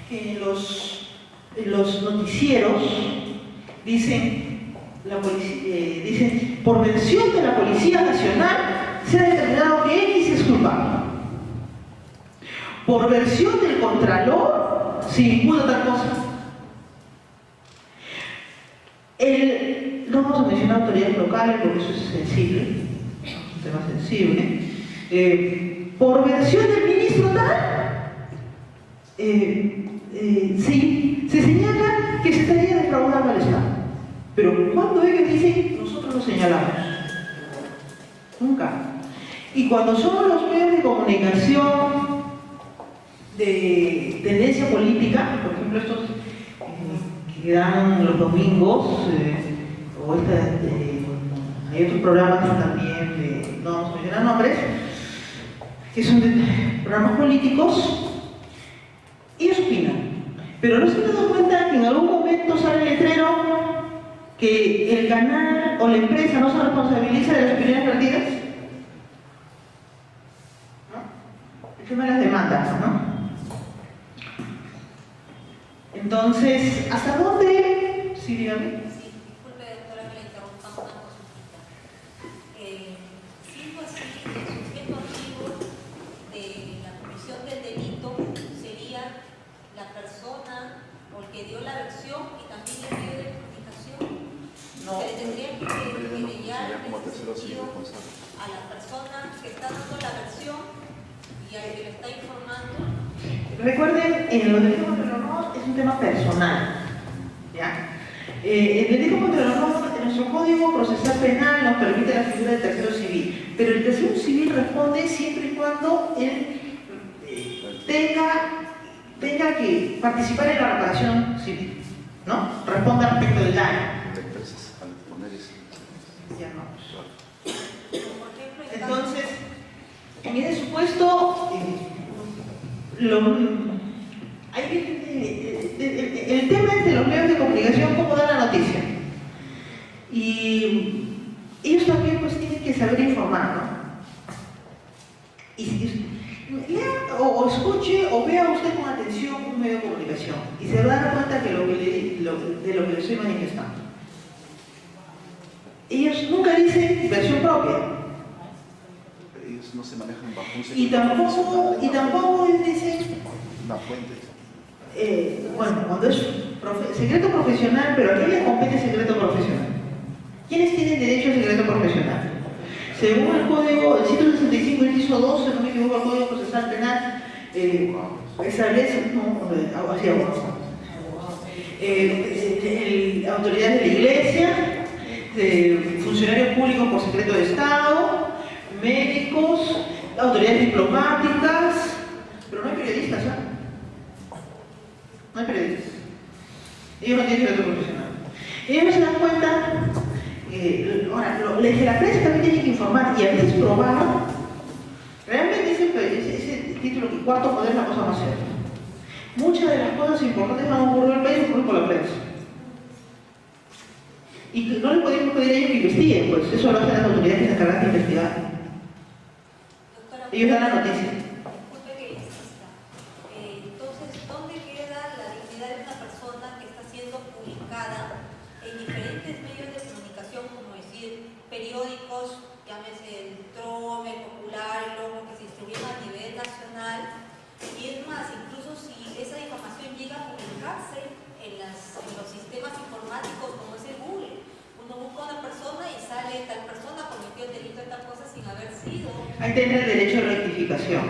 que en los noticieros dicen, por versión de la Policía Nacional se ha determinado que X es culpable? Por versión del Contralor se imputa tal cosa. No vamos a mencionar autoridades locales porque eso es sensible, es un tema sensible. Por versión del ministro tal, se señala que se estaría defraudando al Estado. Pero cuando ellos dicen, nosotros lo señalamos. Nunca. Y cuando son los medios de comunicación de tendencia política, por ejemplo estos que dan los domingos, hay otros programas también, no vamos a mencionar nombres, que son programas políticos, ellos opinan. Pero no se han dado cuenta que en algún momento sale el letrero que el canal o la empresa no se responsabiliza de las opiniones vertidas. ¿No? El tema de las demandas, ¿no? Entonces, ¿hasta dónde? Sí, dígame. Sí, disculpe, doctora, que le interrumpa una consultita. Siendo así, el sujeto activo de la comisión del delito sería la persona o el que dio la versión y también el medio de comunicación. No. Se le tendría que querellar en ese sentido a la persona que está dando la versión y al que le está informando. Recuerden, los delitos contra el honor es un tema personal, ¿ya? El delito contra el honor en nuestro penal nos permite la figura del tercero civil, pero el tercero civil responde siempre y cuando él tenga que participar en la reparación civil, ¿no? Responda respecto del daño. Ya no. Por ejemplo, en Entonces, en ese supuesto, el tema es de los medios de comunicación, cómo dan la noticia. Y ellos también pues tienen que saber informar, ¿no? Lea o escuche o vea usted con atención un medio de comunicación y se va a dar cuenta que de lo que le estoy manifestando. Ellos nunca dicen versión propia. Ellos no se manejan bajo un Y tampoco ellos dicen, una fuente. bueno, cuando es secreto profesional, pero ¿a quién le compete secreto profesional? ¿Quiénes tienen derecho a secreto profesional? Según el código, el 165, inciso 2, si no me equivoco, el Código Procesal Penal establece, autoridades de la Iglesia, funcionarios públicos por secreto de Estado, médicos, autoridades diplomáticas, pero no hay periodistas, ¿ah? No hay periodistas. Ellos no tienen secreto profesional. Ellos no se dan cuenta, ahora, desde la prensa también tienen que informar y a veces probar. Realmente ese título que cuarto poder es la cosa más cierta. Muchas de las cosas importantes que han ocurrido en el país ocurren por la prensa. Y no les podemos pedir a ellos que investiguen, pues eso lo hacen las autoridades que se encargan de investigar. Doctora, Ellos dan la noticia. disculpe que insista. Entonces, ¿dónde queda la dignidad de una persona que está siendo publicada en diferentes medios de comunicación, como decir, periódicos, llámese el Trome, el Popular, el Lomo, que se distribuyen a nivel nacional? Y es más, incluso si esa información llega a publicarse en los sistemas informáticos como es el Google, uno busca a una persona y sale tal persona cometió el delito de tal cosa sin haber sido. Ahí tendrá el derecho de rectificación.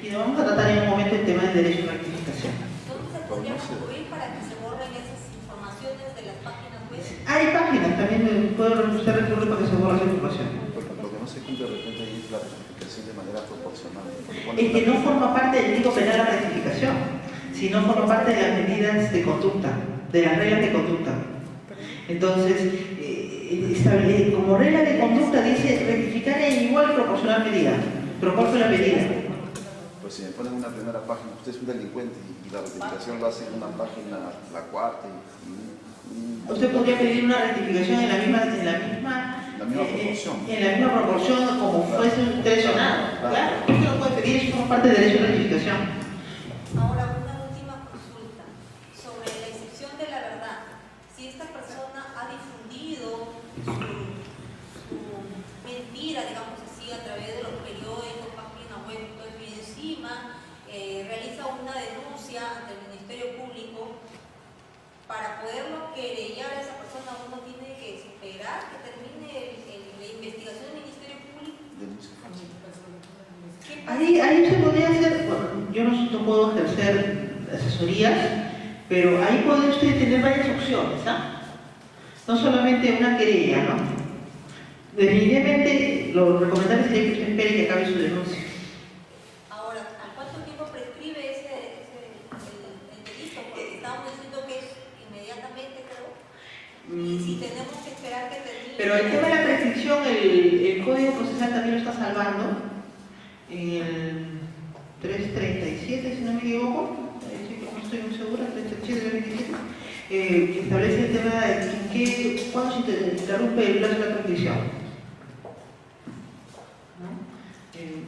Y nos vamos a tratar en un momento el tema del derecho de rectificación. ¿Dónde se podría recurrir para que se borren esas informaciones de las páginas web? Hay páginas, también puede usted recurrir para que se borre esa información. Lo que no se cumple de repente ahí es la rectificación de manera proporcional. Es que no forma parte del tipo penal la rectificación, sino forma parte de las medidas de conducta, de las reglas de conducta. Entonces, como regla de conducta dice rectificar en igual y proporcional medida. Proporciona la medida. Pues si me ponen una primera página, usted es un delincuente y la rectificación lo hace en una página, la cuarta Usted podría pedir una rectificación en la misma proporción. En la misma proporción como fuese un traicionado. Claro, usted lo puede pedir, eso forma parte del derecho de rectificación. Ahora, una última consulta sobre la excepción de la verdad. Si esta persona ha difundido su mentira, digamos así, a través de los periódicos, páginas web, todo eso y encima realiza una denuncia ante el Ministerio Público, para poderlo querellar a esa persona uno tiene que esperar que termine la investigación del Ministerio Público. Ahí se podría hacer, bueno, yo no puedo ejercer asesorías, pero ahí puede usted tener varias opciones, ¿ah? No solamente una querella, ¿no? Definitivamente lo recomendable sería que usted espere que acabe su denuncia. Ahora, ¿a cuánto tiempo prescribe el delito? Porque estábamos diciendo que es inmediatamente, creo. Y si tenemos que esperar que termine. Pero el tema de la prescripción, el Código Procesal también lo está salvando. En el 337, si no me equivoco, no estoy muy segura, 337, que establece el tema de cuándo se interrumpe el plazo de la prescripción. ¿No?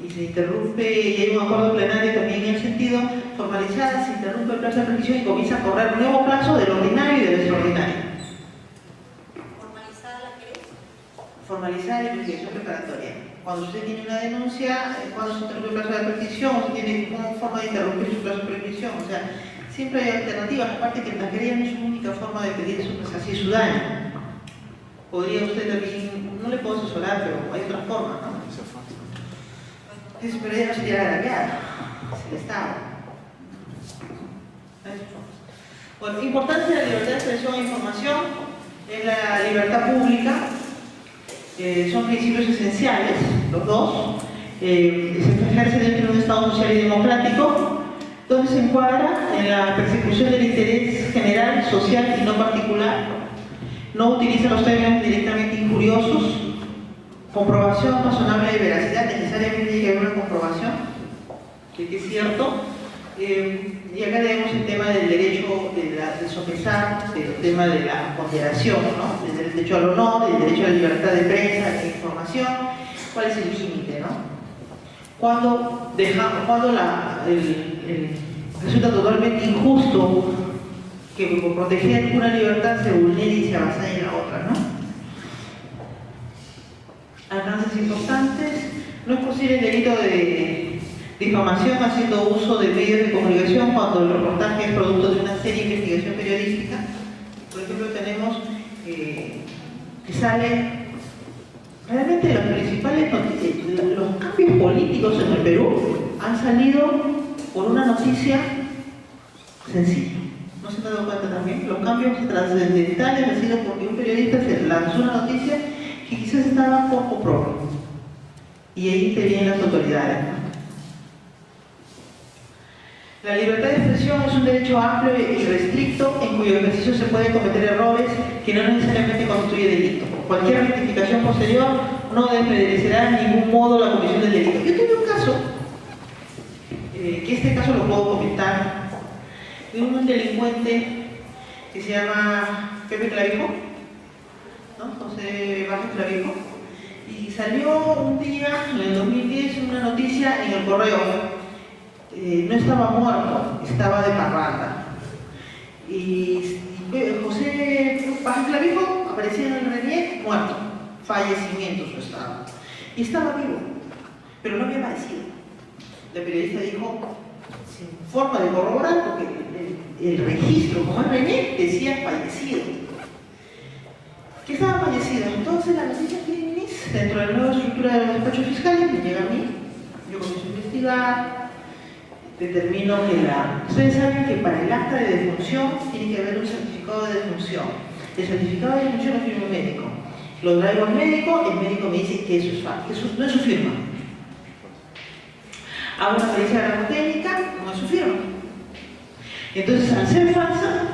Y se interrumpe, y hay un acuerdo plenario también en el sentido formalizado, se interrumpe el plazo de prescripción y comienza a correr un nuevo plazo del ordinario y del extraordinario. ¿Formalizada la querella? Formalizada la investigación preparatoria. Cuando usted tiene una denuncia, cuando se interrumpe el plazo de prescripción, usted tiene como forma de interrumpir su plazo de prescripción. O sea, siempre hay alternativas. Aparte que la querella no es su única forma de pedir su daño. Podría usted también, no le puedo asesorar, pero hay otras formas, ¿no? Pero ella no sería agraviada, es el Estado. Bueno, importancia de la libertad de expresión e información es la libertad pública. son principios esenciales, los dos. Se ejerce dentro de un Estado social y democrático, donde se encuadra en la persecución del interés general, social y no particular. No utiliza los términos directamente injuriosos. Comprobación razonable de veracidad, necesariamente tiene que haber una comprobación, que es cierto. Y acá tenemos el tema del derecho de sopesar, el tema de la ponderación, ¿no? Del derecho al honor, del derecho a la libertad de prensa, de información, cuál es el límite, ¿no? Cuando resulta totalmente injusto que por proteger una libertad se vulnere y se avasalla en la otra, ¿no? Alcances importantes. No es posible el delito de difamación haciendo uso de medios de comunicación cuando el reportaje es producto de una seria investigación periodística. Por ejemplo, tenemos que sale realmente los principales los cambios políticos en el Perú han salido por una noticia sencilla. ¿No se han dado cuenta también? Los cambios trascendentales han sido porque un periodista se lanzó una noticia que quizás estaba poco propio. Y ahí intervienen las autoridades, ¿no? La libertad de expresión es un derecho amplio y restricto en cuyo ejercicio se pueden cometer errores que no necesariamente constituye delito. Cualquier rectificación posterior no desmerecerá en ningún modo la comisión del delito. Yo tuve un caso, que este caso lo puedo comentar, de un delincuente que se llama Pepe Clavijo, ¿no? José Vázquez Clavijo, y salió un día en el 2010 una noticia en el correo. No estaba muerto, estaba de parranda. Y José Vázquez Clavijo aparecía en el relieve muerto, fallecimiento su estado. Y estaba vivo, pero no había fallecido. La periodista dijo, sin forma de corroborar, porque el registro, como es René, decía fallecido. Que estaba fallecido. Entonces la noticia criminis, dentro de la nueva estructura de los despachos fiscales, me llega a mí, yo comienzo a investigar. Determino que ustedes saben que para el acta de defunción tiene que haber un certificado de defunción. El certificado de defunción lo firma un médico. Lo traigo al médico, el médico me dice que eso es falso, que eso no es su firma. Hago una pericia gramotécnica, no es su firma. Entonces, al ser falsa,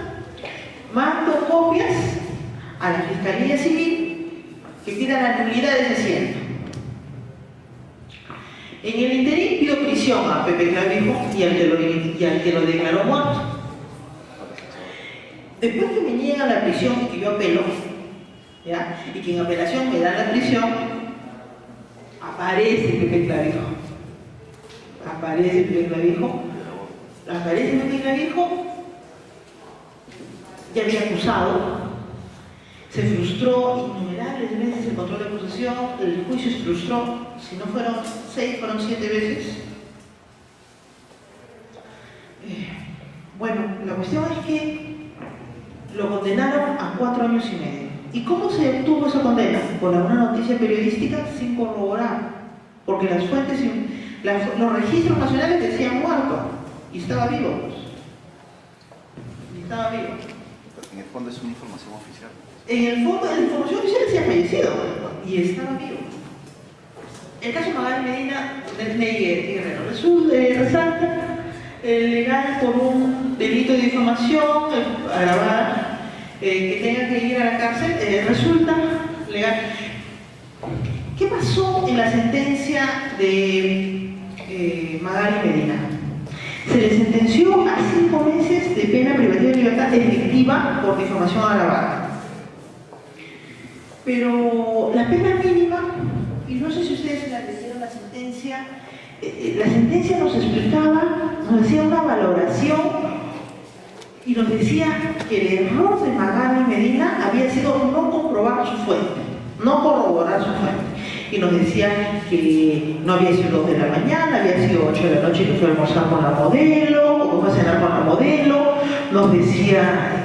mando copias a la Fiscalía Civil que pida la nulidad de ese asiento. En el interín pido prisión a Pepe Clavijo y al que lo declaró muerto. Después que me niega la prisión y que yo apelo, ¿ya? Y que en apelación me da la prisión, aparece Pepe Clavijo. Aparece Pepe Clavijo, ya había acusado. Se frustró innumerables veces el control de acusación, el juicio se frustró, si no fueron 6, fueron 7 veces. Bueno, la cuestión es que lo condenaron a 4 años y medio. ¿Y cómo se obtuvo esa condena? Por una noticia periodística sin corroborar, porque las fuentes, los registros nacionales decían muerto, y estaba vivo. En el fondo es una información oficial. En el fondo, la información oficial decía fallecido y estaba vivo. El caso Magali Medina Guerrero resalta el legal por un delito de difamación agravada, que tenga que ir a la cárcel, resulta legal. ¿Qué pasó en la sentencia de Magali Medina? Se le sentenció a 5 meses de pena privativa de libertad efectiva por difamación agravada. Pero la pena mínima, y no sé si ustedes la leyeron la sentencia nos explicaba, nos decía una valoración y nos decía que el error de Magali Medina había sido no comprobar su fuente, no corroborar su fuente. Y nos decía que no había sido 2 de la mañana, había sido 8 de la noche que fue a almorzar con la modelo, o que fue a cenar con la modelo. Nos decía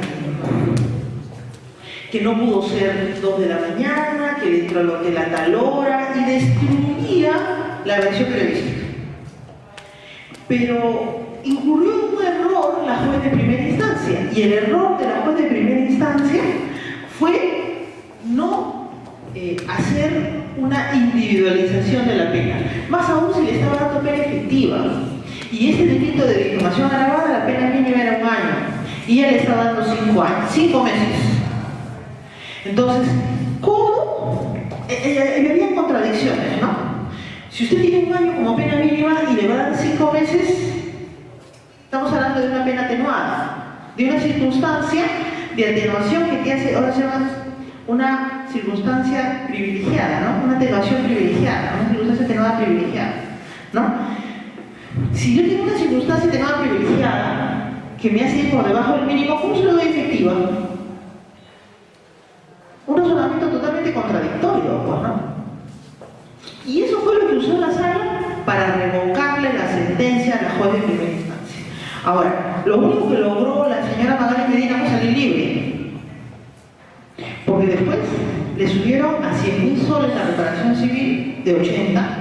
que no pudo ser 2 de la mañana, que dentro del hotel a tal hora, y destruía la versión periodística. Pero incurrió en un error la juez de primera instancia, y el error de la juez de primera instancia fue no hacer una individualización de la pena. Más aún si le estaba dando pena efectiva. Y este delito de difamación agravada, la pena mínima era 1 año. Y ella le está dando 5 meses. Entonces, ¿cómo? Había contradicciones, ¿no? Si usted tiene 1 año como pena mínima y le va a dar 5 meses, estamos hablando de una pena atenuada, de una circunstancia de atenuación que te hace, ahora se llama una circunstancia privilegiada, ¿no? Una atenuación privilegiada, una circunstancia atenuada privilegiada, ¿no? Si yo tengo una circunstancia atenuada privilegiada que me hace ir por debajo del mínimo, ¿cómo se lo doy efectiva? Un razonamiento totalmente contradictorio, pues, ¿no? Y eso fue lo que usó la sala para revocarle la sentencia a la juez de primera instancia. Ahora, lo único que logró la señora Magali Medina fue salir libre. Porque después le subieron a 100.000 soles la reparación civil de 80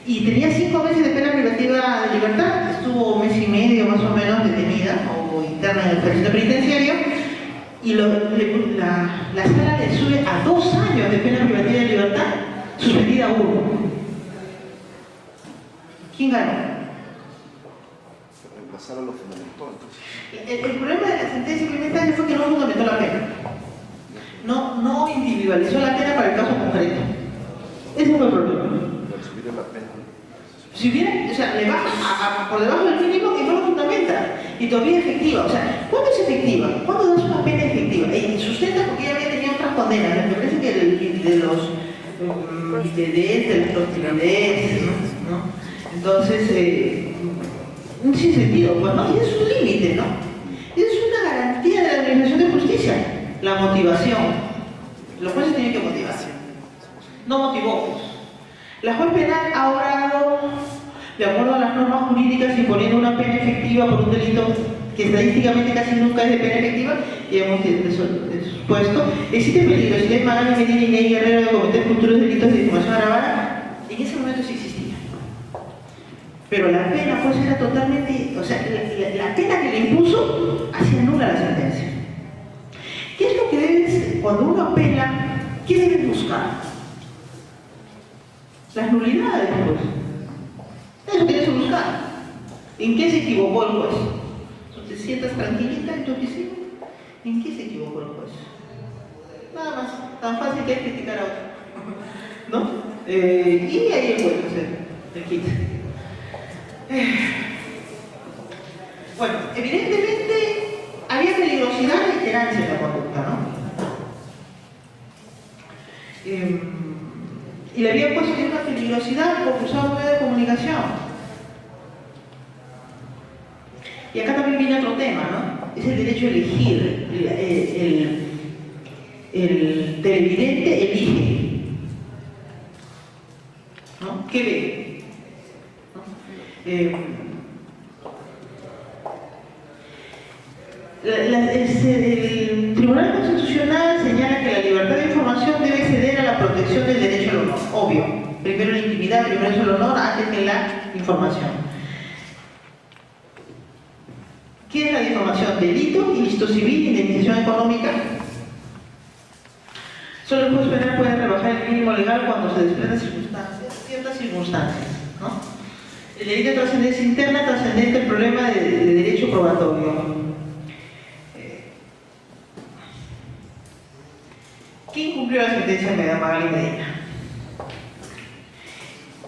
y tenía 5 meses de pena privativa de libertad. Estuvo 1 mes y medio más o menos detenida o interna en el recinto penitenciario y la sala le sube a 2 años de pena privativa de libertad, suspendida 1. ¿Quién ganó? Reemplazar a lo fundamental, entonces. El problema de la sentencia de primer año fue que no fundamentó la pena. No individualizó la pena para el caso concreto. Ese fue el problema. Para subir la pena. Si hubiera, o sea, le baja por debajo del mínimo y no lo fundamenta. Y todavía efectiva. O sea, ¿cuándo es efectiva? ¿Cuándo das una pena efectiva? Y sustenta porque ella había tenido otras condenas. Me parece que de los ITDs, de los proximidades, ¿no? Entonces, un sinsentido, pues, ¿no? Y es un límite, ¿no? Y es una garantía de la Administración de Justicia. La motivación. Los jueces tienen que motivar. No motivó, pues. La juez penal ha obrado de acuerdo a las normas jurídicas imponiendo una pena efectiva por un delito que estadísticamente casi nunca es de pena efectiva, y hemos supuesto. Existe peligrosidad en Magali Medina y Ney Guerrero de cometer futuros delitos de difamación agravada. En ese momento sí existía. Pero la pena pues era totalmente, o sea, la pena que le impuso hacía nula la sentencia. ¿Qué es lo que debes, cuando uno apela, qué debes buscar? Las nulidades, pues. Eso tienes que buscar. ¿En qué se equivocó el juez? ¿Te sientas tranquilita en tu oficina? ¿En qué se equivocó el juez? Nada más, tan fácil que es criticar a otro. ¿No? Y ahí el juez, el kit. Bueno, evidentemente había peligrosidad y reiterancia en la conducta, ¿no? Y le había puesto una peligrosidad por usar un medio de comunicación. Y acá también viene otro tema, ¿no? Es el derecho a elegir. El televidente elige, ¿no? ¿Qué ve? El Tribunal Constitucional señala que la libertad de información debe ceder a la protección del derecho al honor. Obvio. Primero la intimidad, primero el honor, antes que la información. ¿Qué es la difamación? Delito, ilícito civil, indemnización económica. Solo el juez penal puede rebajar el mínimo legal cuando se desprendan ciertas circunstancias, ¿no? El delito de trascendencia interna, trascendente el problema de derecho probatorio. ¿Quién incumplió la sentencia de Magali Medina?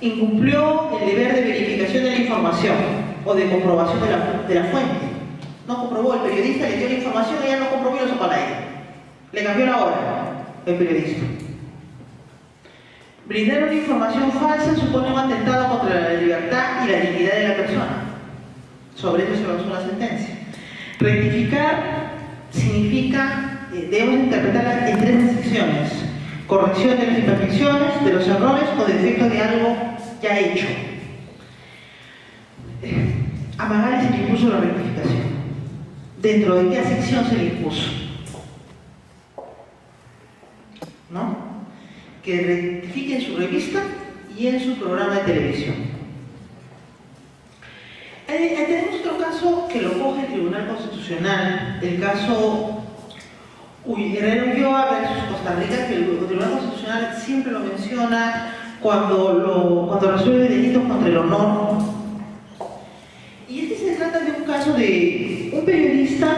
Incumplió el deber de verificación de la información o de comprobación de la fuente. No comprobó, el periodista le dio la información, ella no comprobó y lo sacó al aire. Le cambió la hora, el periodista. Brindar una información falsa supone un atentado contra la libertad y la dignidad de la persona. Sobre eso se basó la sentencia. Rectificar significa, debemos interpretarla en 3 secciones: corrección de las imperfecciones, de los errores o defectos de algo ya hecho. A Magali se le impuso la rectificación. ¿Dentro de qué sección se le impuso? ¿No? Que rectifique en su revista y en su programa de televisión. Tenemos otro caso que lo coge el Tribunal Constitucional, el caso Herrera Ulloa versus Costa Rica, que el Tribunal Constitucional Nacional siempre lo menciona cuando resuelve delitos contra el honor. Y este se trata de un caso de un periodista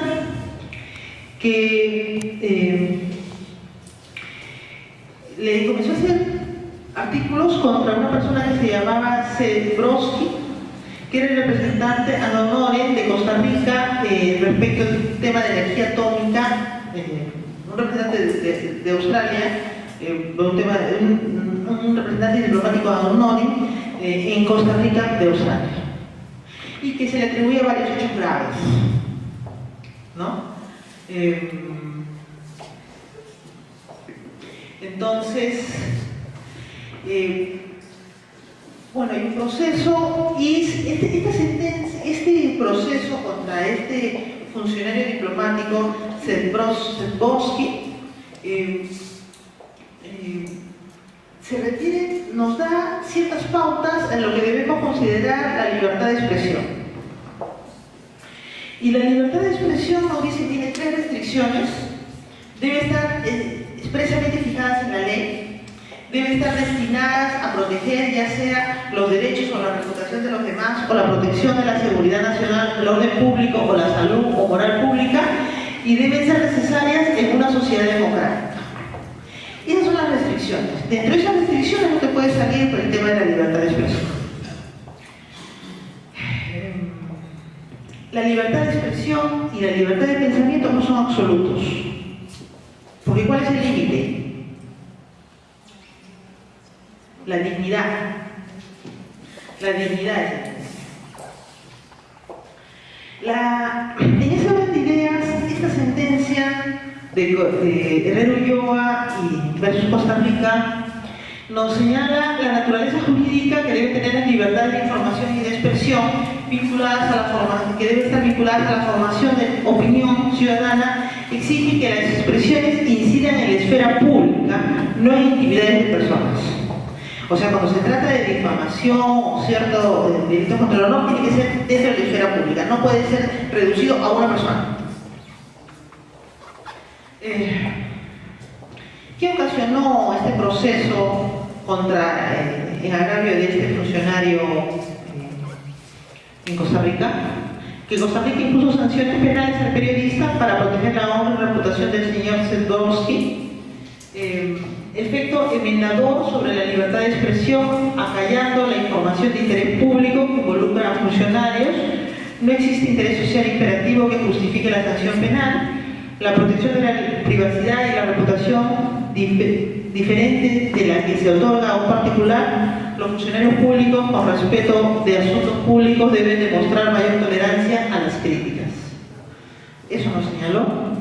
que le comenzó a hacer artículos contra una persona que se llamaba Zebrowski, que era el representante ad honorem de Costa Rica respecto al tema de energía atómica, un representante de Australia, un representante diplomático ad honorem en Costa Rica de Australia, y que se le atribuye varios hechos graves, ¿no? Entonces, bueno, hay un proceso y este proceso contra este funcionario diplomático, Zebrowski, se refiere, nos da ciertas pautas en lo que debemos considerar la libertad de expresión. Y la libertad de expresión nos dice que tiene 3 restricciones. Debe estar expresamente fijadas en la ley, deben estar destinadas a proteger ya sea los derechos o la reputación de los demás, o la protección de la seguridad nacional, el orden público, o la salud o moral pública, y deben ser necesarias en una sociedad democrática. Esas son las restricciones. Dentro de esas restricciones no te puede salir por el tema de la libertad de expresión. La libertad de expresión y la libertad de pensamiento no son absolutos. Porque ¿cuál es el límite? La dignidad. La dignidad es el límite. En ese orden de ideas, esta sentencia de Herrero Ulloa y versus Costa Rica nos señala la naturaleza jurídica que debe tener la libertad de información y de expresión vinculadas a la formación, que debe estar vinculadas a la formación de opinión ciudadana, exige que las expresiones incidan en la esfera pública, no en intimidades de personas. O sea, cuando se trata de difamación o cierto delito contra el honor, tiene que ser dentro de la esfera pública, no puede ser reducido a una persona. ¿Qué ocasionó este proceso en agravio de este funcionario en Costa Rica? Que Costa Rica impuso sanciones penales al periodista para proteger la honra y reputación del señor Zebrowski. Efecto enmendador sobre la libertad de expresión, acallando la información de interés público que involucra a funcionarios. No existe interés social imperativo que justifique la sanción penal. La protección de la privacidad y la reputación diferente de la que se otorga a un particular. Los funcionarios públicos, con respeto de asuntos públicos, deben demostrar mayor tolerancia a las críticas. Eso nos señaló.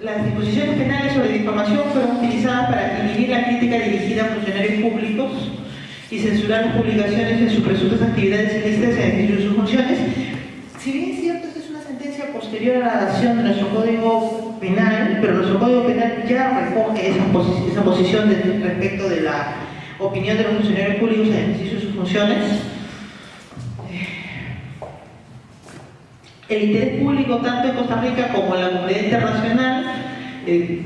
Las disposiciones penales sobre difamación fueron utilizadas para inhibir la crítica dirigida a funcionarios públicos y censurar las publicaciones en sus presuntas actividades ilícitas en ejercicio de sus funciones. Si bien es cierto, esta es una sentencia posterior a la adaptación de nuestro Código Penal, pero nuestro Código Penal ya recoge esa posición respecto de la opinión de los funcionarios públicos en ejercicio de sus funciones. El interés público, tanto en Costa Rica como en la comunidad internacional, el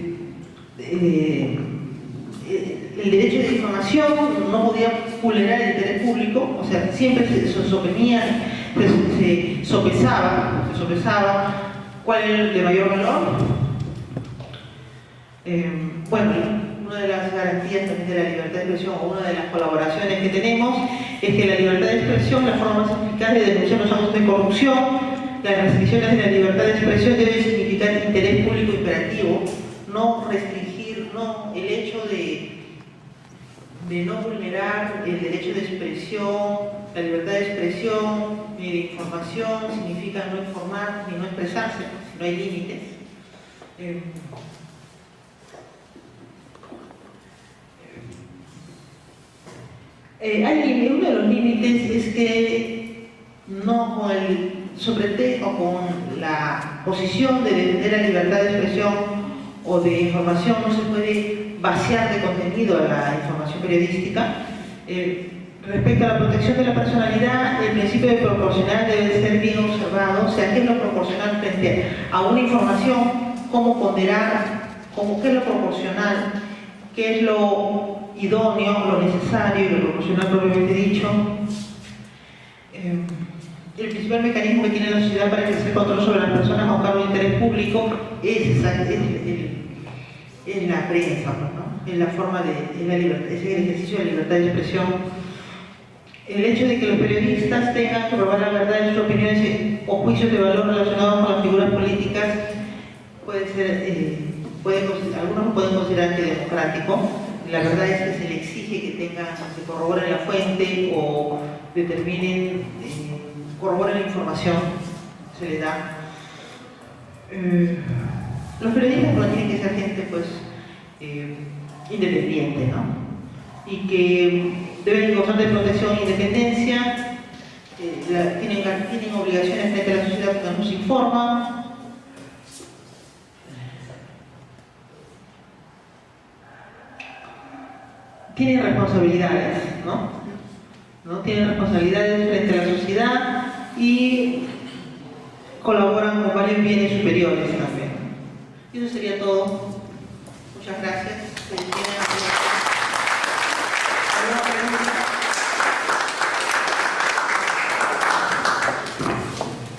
derecho de difamación no podía vulnerar el interés público, o sea, siempre se sopesaba cuál era el de mayor valor. Bueno, una de las garantías también de la libertad de expresión, o una de las colaboraciones que tenemos, es que la libertad de expresión, la forma más eficaz de denunciar los actos de corrupción. Las restricciones de la libertad de expresión deben significar interés público imperativo, no restringir, no el hecho de no vulnerar el derecho de expresión, la libertad de expresión ni de información significa no informar ni no expresarse, si no hay límites. Uno de los límites es que no con el sobretexto o con la posición de defender la libertad de expresión o de información no se puede vaciar de contenido a la información periodística. Respecto a la protección de la personalidad, el principio de proporcional debe ser bien observado, o sea, ¿qué es lo proporcional frente a una información cómo ponderar, qué es lo proporcional, qué es lo idóneo, lo necesario y lo proporcional propiamente dicho. El principal mecanismo que tiene la sociedad para ejercer control sobre las personas a cargo de interés público es la prensa, ¿no? Es la forma de la libertad, es el ejercicio de la libertad de expresión. El hecho de que los periodistas tengan que probar la verdad de sus opiniones o juicios de valor relacionados con las figuras políticas puede ser, algunos pueden considerar antidemocrático. La verdad es que se le exige que corroboren la fuente o determinen, corroboren la información que se les da. Los periodistas no tienen que ser gente pues independiente, ¿no? Y que deben gozar de protección e independencia, tienen obligaciones frente a la sociedad que nos informa. Tienen responsabilidades, ¿no? Tienen responsabilidades frente a la sociedad y colaboran con varios bienes superiores también. Y eso sería todo. Muchas gracias.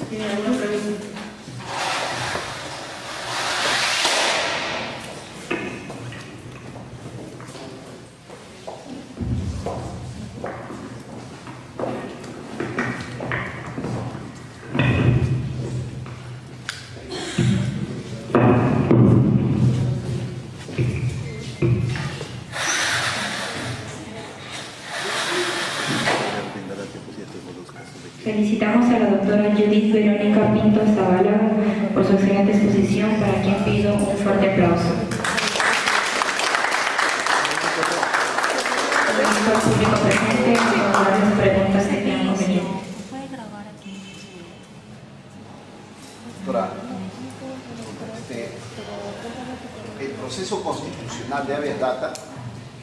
¿Tienen alguna pregunta? Felicitamos a la doctora Judith Verónica Pinto Zavala por su excelente exposición, para quien pido un fuerte aplauso. Invito al público presente a formular las preguntas que tengan conveniente. Doctora, el proceso constitucional de habeas data,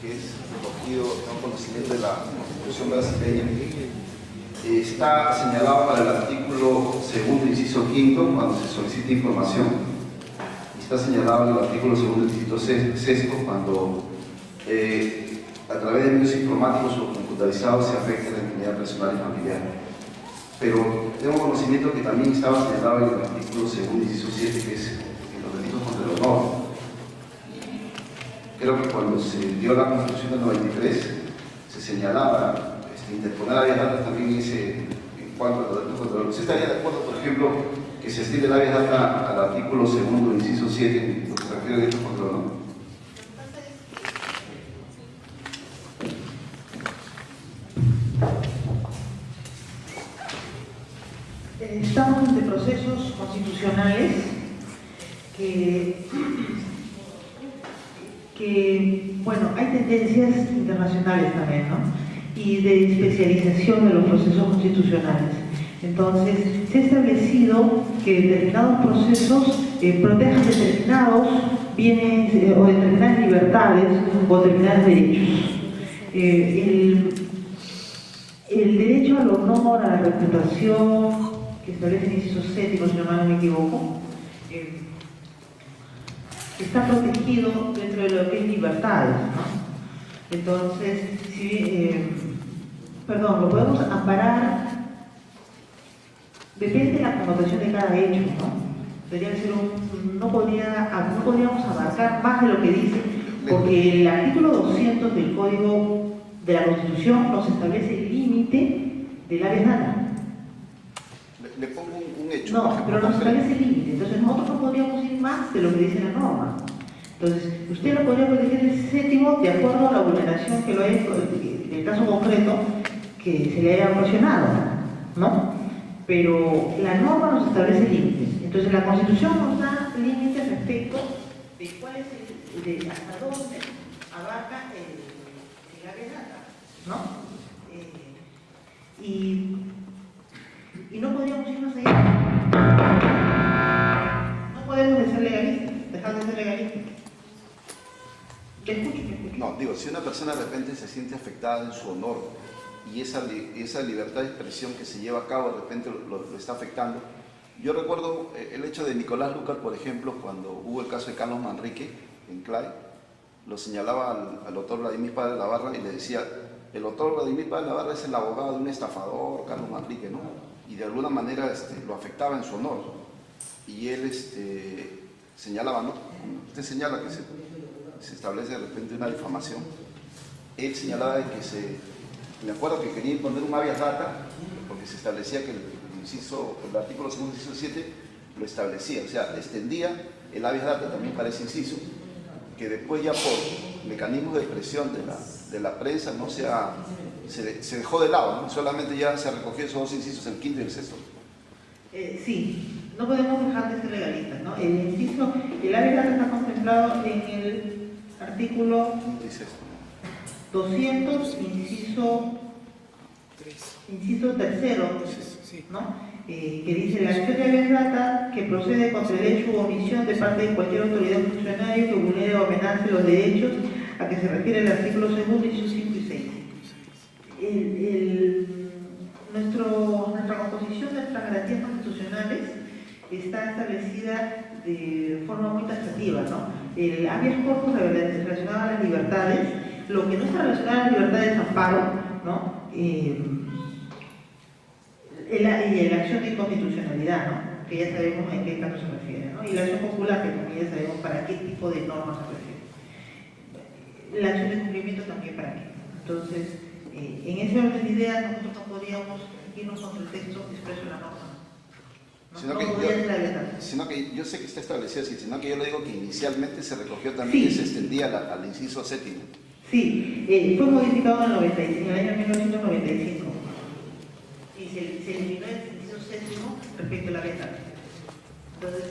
que es recogido en conocimiento de la Constitución brasileña, está señalado para el artículo 2º, inciso 5, cuando se solicita información, y está señalado en el artículo 2º, inciso 6, cuando a través de medios informáticos o computarizados se afecta la intimidad personal y familiar. Pero tengo conocimiento que también estaba señalado en el artículo 2º, inciso 7, que es en los delitos contra el honor. Creo que cuando se dio la Constitución del 93 se señalaba interponer habeas data también en cuanto a los delitos contra el honor. ¿Usted estaría de acuerdo, por ejemplo, que se estire el habeas data al artículo 2º, inciso 7, en lo que se refiere a delitos contra el honor? Estamos ante procesos constitucionales que, bueno, hay tendencias internacionales también, ¿no? Y de especialización de los procesos constitucionales. Entonces, se ha establecido que determinados procesos protejan determinados bienes o determinadas libertades o determinados derechos. El derecho al honor, a la reputación, que establece el inciso 7, si no me equivoco, está protegido dentro de lo que es libertades, ¿no? Entonces, lo podemos amparar, depende de la connotación de cada hecho, ¿no? Debería ser no podríamos abarcar más de lo que dice, porque el artículo 200 del Código de la Constitución nos establece el límite del habeas data. Le pongo un hecho. No, pero nos establece el límite, entonces nosotros no podríamos ir más de lo que dice la norma. Entonces, usted lo podría proteger el 7º de acuerdo a la vulneración que lo haya, en el caso concreto, que se le haya ocasionado, ¿no? Pero la norma nos establece límites. Entonces, la Constitución nos da límites respecto de cuál es hasta dónde abarca el habeas data, ¿no? Y no podríamos ir más allá. No podemos dejar de ser legalistas. Te escucho. No, digo, si una persona de repente se siente afectada en su honor y esa libertad de expresión que se lleva a cabo de repente lo está afectando, Yo recuerdo el hecho de Nicolás Lucar, por ejemplo, cuando hubo el caso de Carlos Manrique en CLAI, lo señalaba al doctor Vladimir Páez de la Barra y le decía, el doctor Vladimir Páez de la Barra es el abogado de un estafador, Carlos Manrique, ¿no? Y de alguna manera lo afectaba en su honor. Y él señalaba, ¿no? Usted señala que se establece de repente una difamación. Él señalaba de que me acuerdo que quería imponer un habeas data, porque se establecía que el artículo 2, inciso 7, lo establecía, o sea, extendía el habeas data también para ese inciso, que después ya por mecanismos de presión de la prensa no se dejó de lado, ¿no? Solamente ya se recogió esos dos incisos, el quinto y el sexto. Sí, no podemos dejar de ser legalistas, ¿no? El habeas data está contemplado en el artículo 200, inciso tercero, ¿no? Que dice la acción de habeas data que procede contra el hecho u omisión de parte de cualquier autoridad o funcionario que vulnere o amenace los derechos a que se refiere el artículo 2, incisos 5 y 6. Nuestra composición de nuestras garantías constitucionales está establecida de forma muy taxativa, ¿no? El habeas corpus relacionado a las libertades, lo que no está relacionado a las libertades de amparo, ¿no? Y la acción de inconstitucionalidad, ¿no? Que ya sabemos en qué caso se refiere, ¿no? Y la acción popular, que también ya sabemos para qué tipo de normas se refiere. La acción de cumplimiento también para qué. Entonces, en ese orden de ideas nosotros no podríamos irnos contra el texto expreso de la norma. Sino que yo sé que está establecido así, sino que yo le digo que inicialmente se recogió también que se extendía al inciso séptimo. Sí, fue modificado en el año 1995 y se eliminó el inciso séptimo respecto a la venta. Entonces,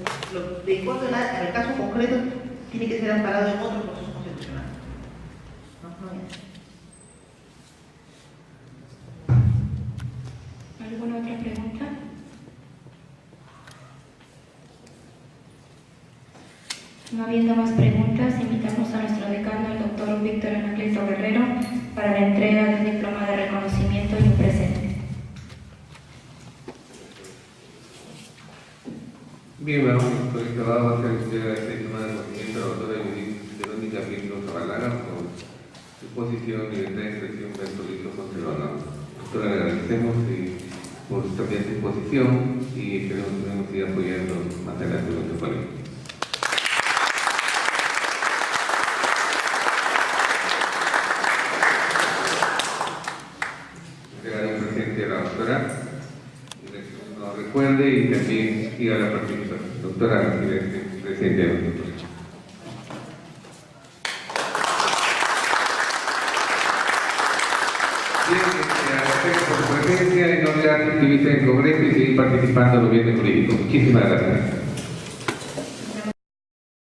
de acuerdo al caso concreto, tiene que ser amparado en otro proceso constitucional. ¿Alguna otra pregunta? No habiendo más preguntas, invitamos a nuestro decano, el doctor Víctor Anacleto Guerrero, para la entrega de un diploma de reconocimiento y un presente. Bien, vamos a hacer entrega de este diploma de reconocimiento a la doctora Verónica Pinto Zabalaga por su posición, libertad de expresión versus delitos contra el honor. Doctora, le agradecemos por también su posición y esperemos que nos siga apoyando más adelante en nuestro colegio. Nos recuerde y también siga la participación. Doctora, presente a nosotros. Bien, agradecemos por su presencia y no olvidar suscribirse en el Congreso y seguir participando en los bienes jurídicos. Muchísimas gracias.